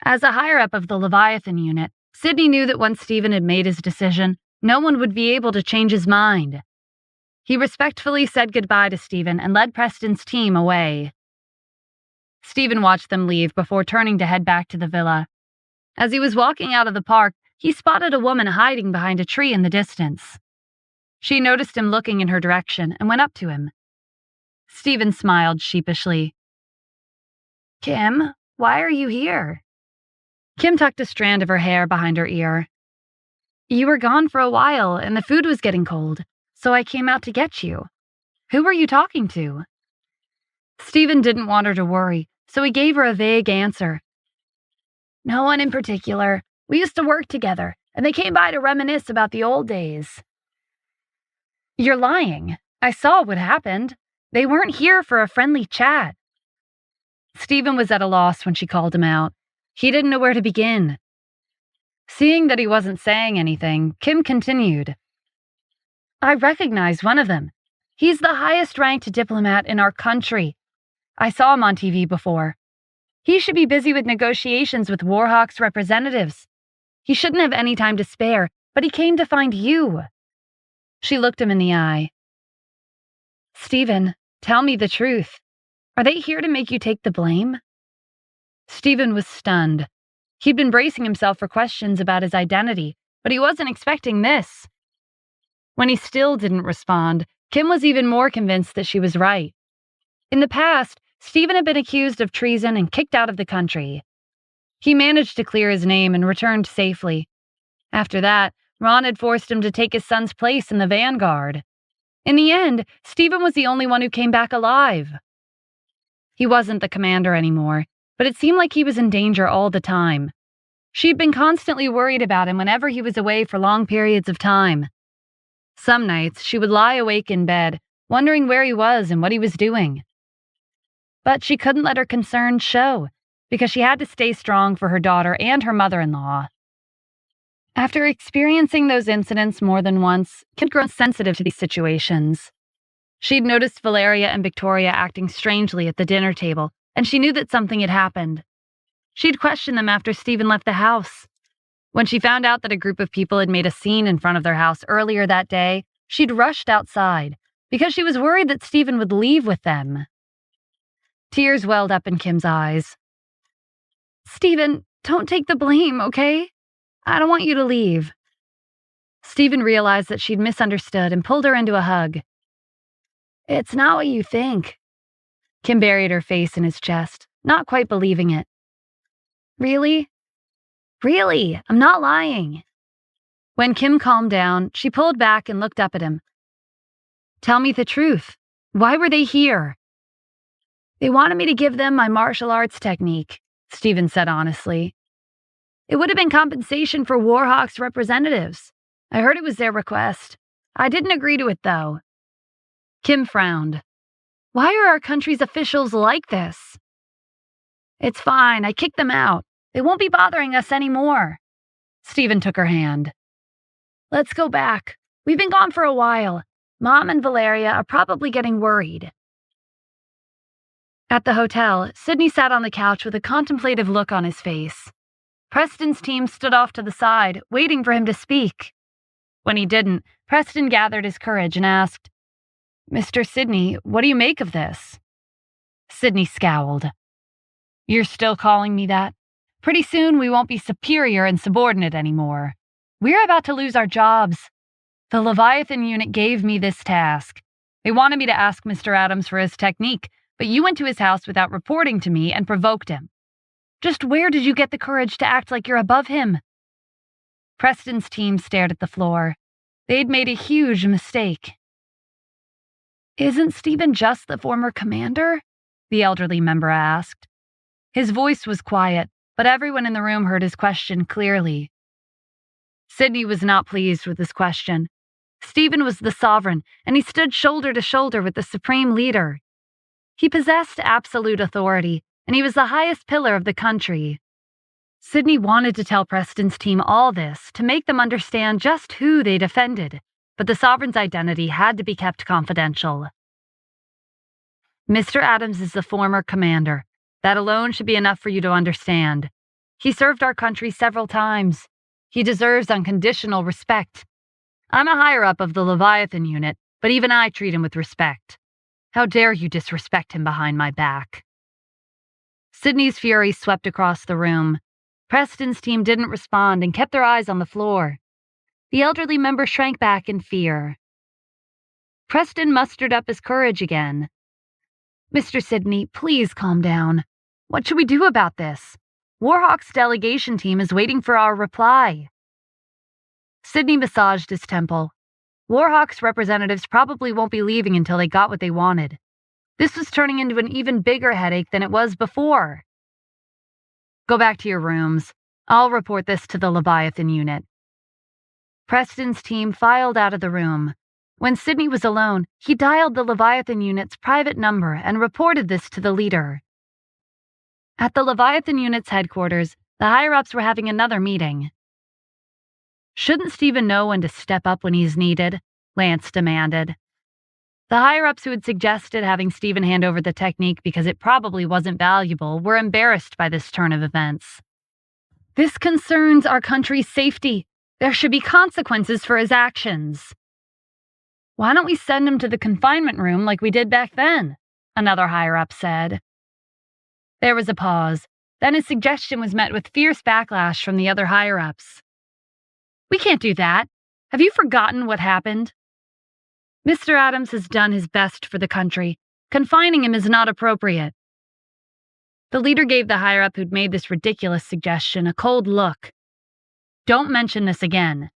Speaker 1: As a higher-up of the Leviathan unit, Sydney knew that once Stephen had made his decision, no one would be able to change his mind. He respectfully said goodbye to Stephen and led Preston's team away. Stephen watched them leave before turning to head back to the villa. As he was walking out of the park, he spotted a woman hiding behind a tree in the distance. She noticed him looking in her direction and went up to him. Stephen smiled sheepishly. "Kim, why are you here?" Kim tucked a strand of her hair behind her ear. "You were gone for a while and the food was getting cold, so I came out to get you. Who were you talking to?" Stephen didn't want her to worry, so he gave her a vague answer. "No one in particular. We used to work together, and they came by to reminisce about the old days." "You're lying. I saw what happened. They weren't here for a friendly chat." Stephen was at a loss when she called him out. He didn't know where to begin. Seeing that he wasn't saying anything, Kim continued. "I recognize one of them. He's the highest-ranked diplomat in our country. I saw him on TV before. He should be busy with negotiations with Warhawk's representatives. He shouldn't have any time to spare, but he came to find you." She looked him in the eye. "Stephen, tell me the truth. Are they here to make you take the blame?" Stephen was stunned. He'd been bracing himself for questions about his identity, but he wasn't expecting this. When he still didn't respond, Kim was even more convinced that she was right. In the past, Stephen had been accused of treason and kicked out of the country. He managed to clear his name and returned safely. After that, Ron had forced him to take his son's place in the vanguard. In the end, Stephen was the only one who came back alive. He wasn't the commander anymore, but it seemed like he was in danger all the time. She'd been constantly worried about him whenever he was away for long periods of time. Some nights, she would lie awake in bed, wondering where he was and what he was doing. But she couldn't let her concerns show, because she had to stay strong for her daughter and her mother-in-law. After experiencing those incidents more than once, Kim had grown sensitive to these situations. She'd noticed Valeria and Victoria acting strangely at the dinner table, and she knew that something had happened. She'd questioned them after Stephen left the house. When she found out that a group of people had made a scene in front of their house earlier that day, she'd rushed outside, because she was worried that Stephen would leave with them. Tears welled up in Kim's eyes. "Stephen, don't take the blame, okay? I don't want you to leave." Stephen realized that she'd misunderstood and pulled her into a hug. "It's not what you think." Kim buried her face in his chest, not quite believing it. "Really? Really, I'm not lying." When Kim calmed down, she pulled back and looked up at him. "Tell me the truth. Why were they here?" "They wanted me to give them my martial arts technique," Stephen said honestly. "It would have been compensation for Warhawk's representatives. I heard it was their request. I didn't agree to it, though." Kim frowned. "Why are our country's officials like this?" "It's fine. I kicked them out. They won't be bothering us anymore." Stephen took her hand. "Let's go back. We've been gone for a while. Mom and Valeria are probably getting worried." At the hotel, Sydney sat on the couch with a contemplative look on his face. Preston's team stood off to the side, waiting for him to speak. When he didn't, Preston gathered his courage and asked, "Mr. Sydney, what do you make of this?" Sydney scowled. "You're still calling me that? Pretty soon we won't be superior and subordinate anymore. We're about to lose our jobs. The Leviathan unit gave me this task. They wanted me to ask Mr. Adams for his technique, but you went to his house without reporting to me and provoked him. Just where did you get the courage to act like you're above him?" Preston's team stared at the floor. They'd made a huge mistake. "Isn't Stephen just the former commander?" the elderly member asked. His voice was quiet, but everyone in the room heard his question clearly. Sydney was not pleased with his question. Stephen was the sovereign, and he stood shoulder to shoulder with the supreme leader. He possessed absolute authority, and he was the highest pillar of the country. Sydney wanted to tell Preston's team all this to make them understand just who they defended, but the Sovereign's identity had to be kept confidential. Mr. Adams is the former commander. That alone should be enough for you to understand. He served our country several times. He deserves unconditional respect. I'm a higher-up of the Leviathan unit, but even I treat him with respect. How dare you disrespect him behind my back? Sydney's fury swept across the room. Preston's team didn't respond and kept their eyes on the floor. The elderly member shrank back in fear. Preston mustered up his courage again. Mr. Sydney, please calm down. What should we do about this? Warhawk's delegation team is waiting for our reply. Sydney massaged his temple. Warhawk's representatives probably won't be leaving until they got what they wanted. This was turning into an even bigger headache than it was before. Go back to your rooms. I'll report this to the Leviathan unit. Preston's team filed out of the room. When Sydney was alone, he dialed the Leviathan unit's private number and reported this to the leader. At the Leviathan unit's headquarters, the higher-ups were having another meeting. Shouldn't Stephen know when to step up when he's needed? Lance demanded. The higher-ups who had suggested having Stephen hand over the technique because it probably wasn't valuable were embarrassed by this turn of events. This concerns our country's safety. There should be consequences for his actions. Why don't we send him to the confinement room like we did back then? Another higher-up said. There was a pause. Then his suggestion was met with fierce backlash from the other higher-ups. We can't do that. Have you forgotten what happened? Mr. Adams has done his best for the country. Confining him is not appropriate. The leader gave the higher-up who'd made this ridiculous suggestion a cold look. Don't mention this again.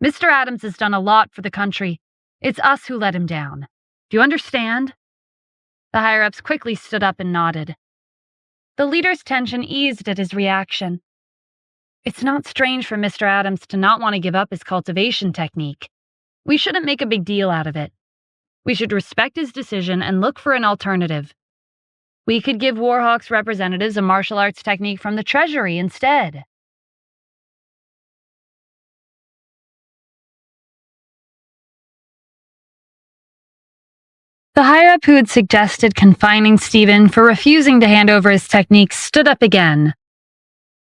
Speaker 1: Mr. Adams has done a lot for the country. It's us who let him down. Do you understand? The higher-ups quickly stood up and nodded. The leader's tension eased at his reaction. It's not strange for Mr. Adams to not want to give up his cultivation technique. We shouldn't make a big deal out of it. We should respect his decision and look for an alternative. We could give Warhawk's representatives a martial arts technique from the Treasury instead. The higher-up who had suggested confining Stephen for refusing to hand over his techniques stood up again.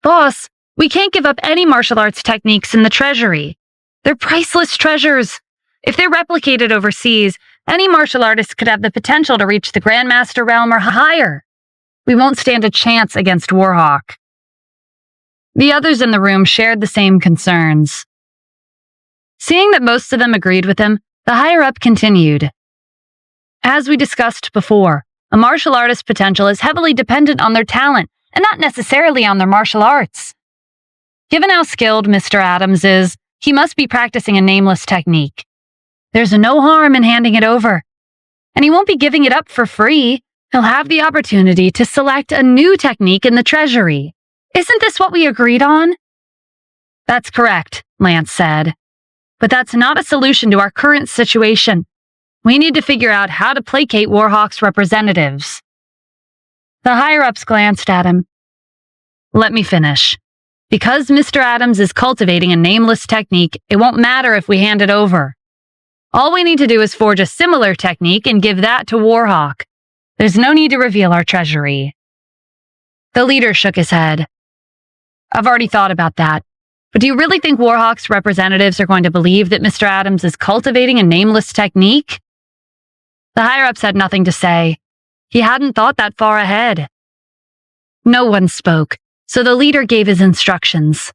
Speaker 1: Boss, we can't give up any martial arts techniques in the Treasury. They're priceless treasures. If they're replicated overseas, any martial artist could have the potential to reach the Grandmaster realm or higher. We won't stand a chance against Warhawk. The others in the room shared the same concerns. Seeing that most of them agreed with him, the higher-up continued. As we discussed before, a martial artist's potential is heavily dependent on their talent and not necessarily on their martial arts. Given how skilled Mr. Adams is, he must be practicing a nameless technique. There's no harm in handing it over. And he won't be giving it up for free. He'll have the opportunity to select a new technique in the Treasury. Isn't this what we agreed on? That's correct, Lance said. But that's not a solution to our current situation. We need to figure out how to placate Warhawk's representatives. The higher-ups glanced at him. Let me finish. Because Mr. Adams is cultivating a nameless technique, it won't matter if we hand it over. All we need to do is forge a similar technique and give that to Warhawk. There's no need to reveal our treasury. The leader shook his head. I've already thought about that. But do you really think Warhawk's representatives are going to believe that Mr. Adams is cultivating a nameless technique? The higher-ups had nothing to say. He hadn't thought that far ahead. No one spoke, so the leader gave his instructions.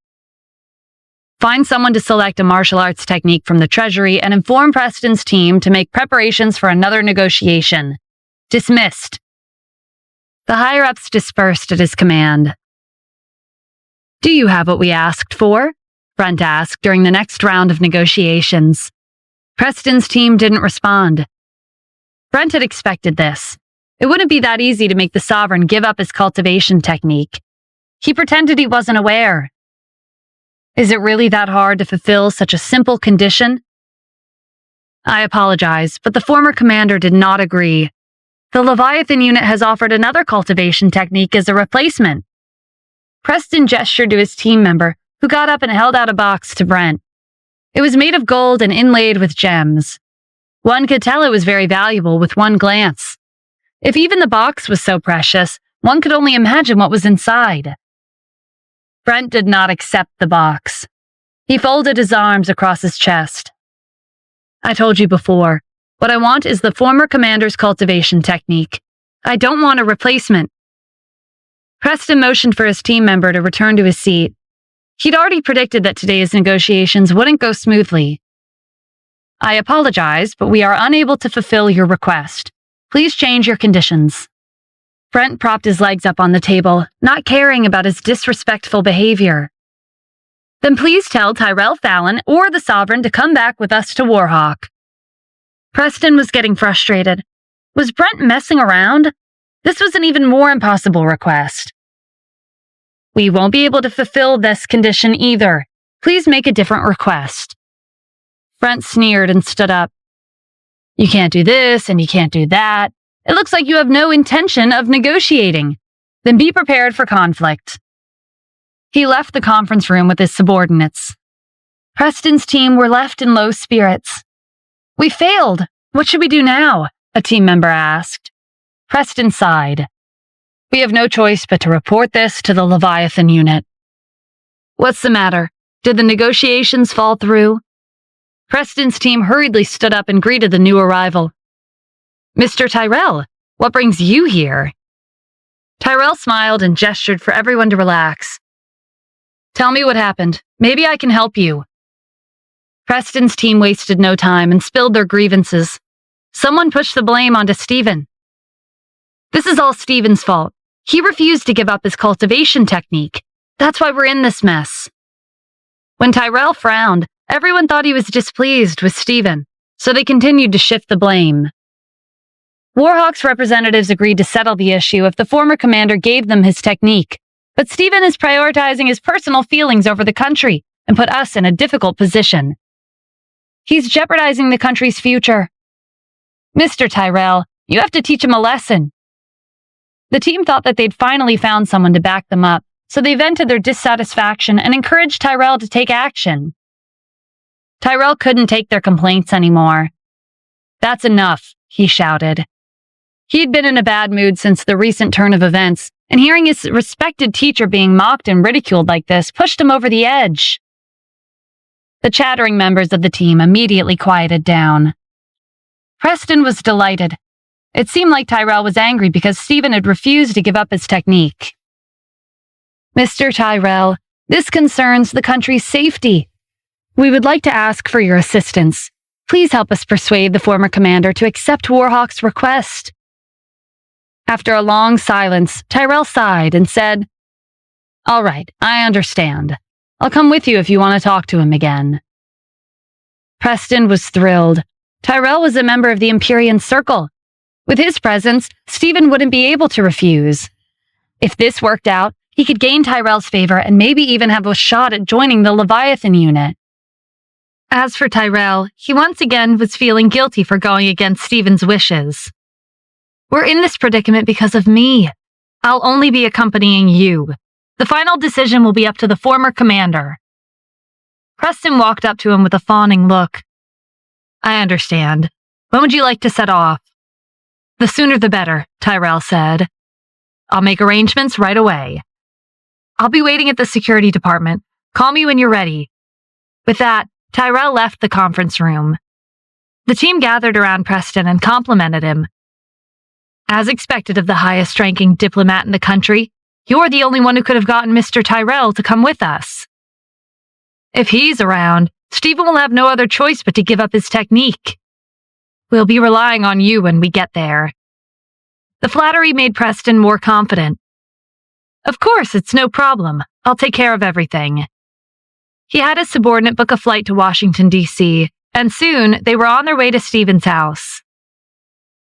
Speaker 1: Find someone to select a martial arts technique from the Treasury and inform Preston's team to make preparations for another negotiation. Dismissed. The higher-ups dispersed at his command. Do you have what we asked for? Brent asked during the next round of negotiations. Preston's team didn't respond. Brent had expected this. It wouldn't be that easy to make the Sovereign give up his cultivation technique. He pretended he wasn't aware. Is it really that hard to fulfill such a simple condition? I apologize, but the former commander did not agree. The Leviathan unit has offered another cultivation technique as a replacement. Preston gestured to his team member, who got up and held out a box to Brent. It was made of gold and inlaid with gems. One could tell it was very valuable with one glance. If even the box was so precious, one could only imagine what was inside. Brent did not accept the box. He folded his arms across his chest. I told you before, what I want is the former commander's cultivation technique. I don't want a replacement. Preston motioned for his team member to return to his seat. He'd already predicted that today's negotiations wouldn't go smoothly. I apologize, but we are unable to fulfill your request. Please change your conditions. Brent propped his legs up on the table, not caring about his disrespectful behavior. Then please tell Tyrell Fallon or the Sovereign to come back with us to Warhawk. Preston was getting frustrated. Was Brent messing around? This was an even more impossible request. We won't be able to fulfill this condition either. Please make a different request. Brent sneered and stood up. You can't do this and you can't do that. It looks like you have no intention of negotiating. Then be prepared for conflict. He left the conference room with his subordinates. Preston's team were left in low spirits. We failed. What should we do now? A team member asked. Preston sighed. We have no choice but to report this to the Leviathan unit. What's the matter? Did the negotiations fall through? Preston's team hurriedly stood up and greeted the new arrival. Mr. Tyrell, what brings you here? Tyrell smiled and gestured for everyone to relax. Tell me what happened. Maybe I can help you. Preston's team wasted no time and spilled their grievances. Someone pushed the blame onto Stephen. This is all Stephen's fault. He refused to give up his cultivation technique. That's why we're in this mess. When Tyrell frowned, everyone thought he was displeased with Stephen, so they continued to shift the blame. Warhawk's representatives agreed to settle the issue if the former commander gave them his technique, but Stephen is prioritizing his personal feelings over the country and put us in a difficult position. He's jeopardizing the country's future. Mr. Tyrell, you have to teach him a lesson. The team thought that they'd finally found someone to back them up, so they vented their dissatisfaction and encouraged Tyrell to take action. Tyrell couldn't take their complaints anymore. That's enough, he shouted. He'd been in a bad mood since the recent turn of events, and hearing his respected teacher being mocked and ridiculed like this pushed him over the edge. The chattering members of the team immediately quieted down. Preston was delighted. It seemed like Tyrell was angry because Stephen had refused to give up his technique. Mr. Tyrell, this concerns the country's safety. We would like to ask for your assistance. Please help us persuade the former commander to accept Warhawk's request. After a long silence, Tyrell sighed and said, All right, I understand. I'll come with you if you want to talk to him again. Preston was thrilled. Tyrell was a member of the Empyrean Circle. With his presence, Stephen wouldn't be able to refuse. If this worked out, he could gain Tyrell's favor and maybe even have a shot at joining the Leviathan unit. As for Tyrell, he once again was feeling guilty for going against Stephen's wishes. We're in this predicament because of me. I'll only be accompanying you. The final decision will be up to the former commander. Preston walked up to him with a fawning look. I understand. When would you like to set off? The sooner the better, Tyrell said. I'll make arrangements right away. I'll be waiting at the security department. Call me when you're ready. With that, Tyrell left the conference room. The team gathered around Preston and complimented him. As expected of the highest-ranking diplomat in the country, you're the only one who could have gotten Mr. Tyrell to come with us. If he's around, Stephen will have no other choice but to give up his technique. We'll be relying on you when we get there. The flattery made Preston more confident. Of course, it's no problem. I'll take care of everything. He had his subordinate book a flight to Washington, D.C., and soon they were on their way to Stephen's house.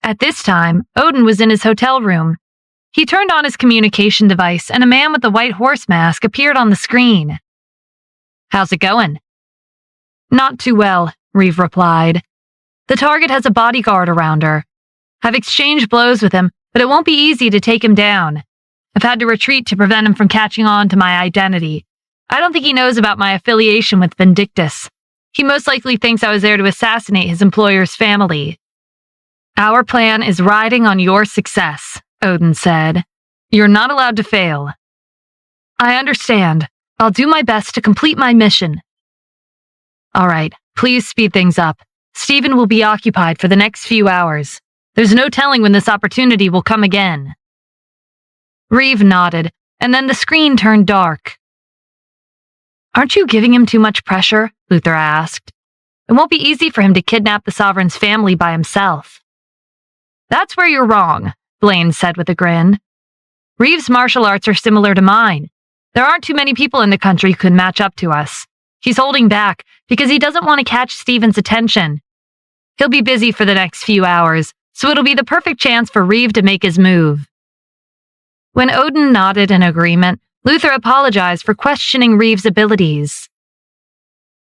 Speaker 1: At this time, Odin was in his hotel room. He turned on his communication device, and a man with a white horse mask appeared on the screen. How's it going? Not too well, Reeve replied. The target has a bodyguard around her. I've exchanged blows with him, but it won't be easy to take him down. I've had to retreat to prevent him from catching on to my identity. I don't think he knows about my affiliation with Vindictus. He most likely thinks I was there to assassinate his employer's family." "Our plan is riding on your success," Odin said. "You're not allowed to fail." "I understand. I'll do my best to complete my mission." "All right, please speed things up. Stephen will be occupied for the next few hours. There's no telling when this opportunity will come again." Reeve nodded, and then the screen turned dark. "Aren't you giving him too much pressure?" Luther asked. "It won't be easy for him to kidnap the Sovereign's family by himself." "That's where you're wrong," Blaine said with a grin. "Reeve's martial arts are similar to mine. There aren't too many people in the country who can match up to us. He's holding back because he doesn't want to catch Stephen's attention. He'll be busy for the next few hours, so it'll be the perfect chance for Reeve to make his move." When Odin nodded in agreement, Luther apologized for questioning Reeve's abilities.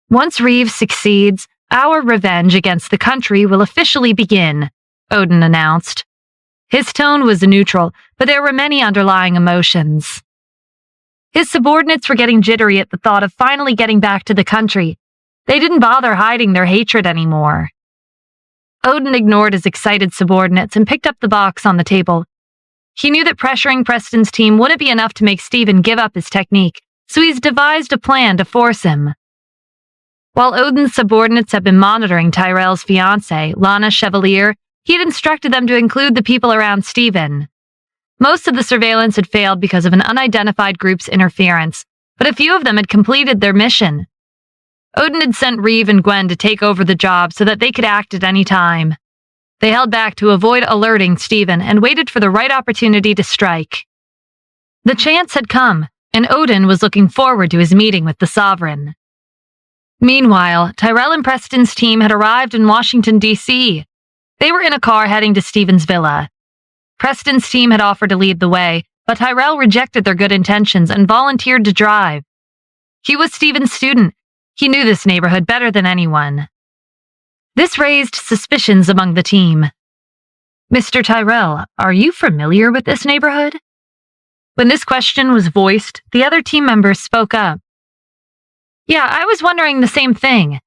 Speaker 1: "Once Reeve succeeds, our revenge against the country will officially begin," Odin announced. His tone was neutral, but there were many underlying emotions. His subordinates were getting jittery at the thought of finally getting back to the country. They didn't bother hiding their hatred anymore. Odin ignored his excited subordinates and picked up the box on the table. He knew that pressuring Preston's team wouldn't be enough to make Stephen give up his technique, so he's devised a plan to force him. While Odin's subordinates had been monitoring Tyrell's fiancée, Lana Chevalier, he had instructed them to include the people around Stephen. Most of the surveillance had failed because of an unidentified group's interference, but a few of them had completed their mission. Odin had sent Reeve and Gwen to take over the job so that they could act at any time. They held back to avoid alerting Stephen and waited for the right opportunity to strike. The chance had come, and Odin was looking forward to his meeting with the Sovereign. Meanwhile, Tyrell and Preston's team had arrived in Washington, D.C. They were in a car heading to Stephen's villa. Preston's team had offered to lead the way, but Tyrell rejected their good intentions and volunteered to drive. He was Stephen's student. He knew this neighborhood better than anyone. This raised suspicions among the team. "Mr. Tyrell, are you familiar with this neighborhood?" When this question was voiced, the other team members spoke up. "Yeah, I was wondering the same thing.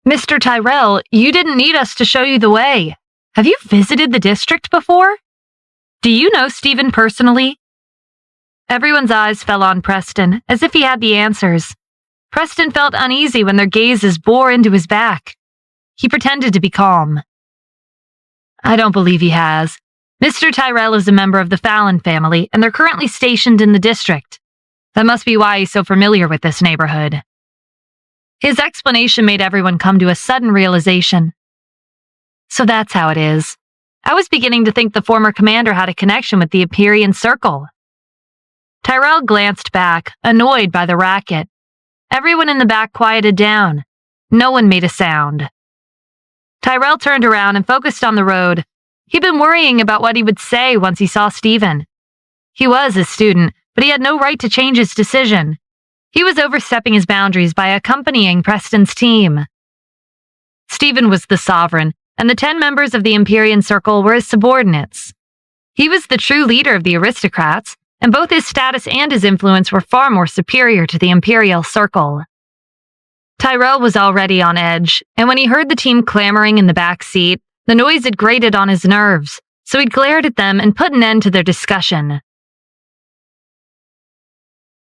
Speaker 1: Mr. Tyrell, you didn't need us to show you the way. Have you visited the district before? Do you know Stephen personally?" Everyone's eyes fell on Preston, as if he had the answers. Preston felt uneasy when their gazes bore into his back. He pretended to be calm. "I don't believe he has. Mr. Tyrell is a member of the Fallon family, and they're currently stationed in the district. That must be why he's so familiar with this neighborhood." His explanation made everyone come to a sudden realization. So that's how it is. I was beginning to think the former commander had a connection with the Empyrean Circle. Tyrell glanced back, annoyed by the racket. Everyone in the back quieted down. No one made a sound. Tyrell turned around and focused on the road. He'd been worrying about what he would say once he saw Stephen. He was a student, but he had no right to change his decision. He was overstepping his boundaries by accompanying Preston's team. Stephen was the Sovereign, and the 10 members of the Empyrean Circle were his subordinates. He was the true leader of the aristocrats, and both his status and his influence were far more superior to the Imperial Circle. Tyrell was already on edge, and when he heard the team clamoring in the back seat, the noise had grated on his nerves, so he glared at them and put an end to their discussion.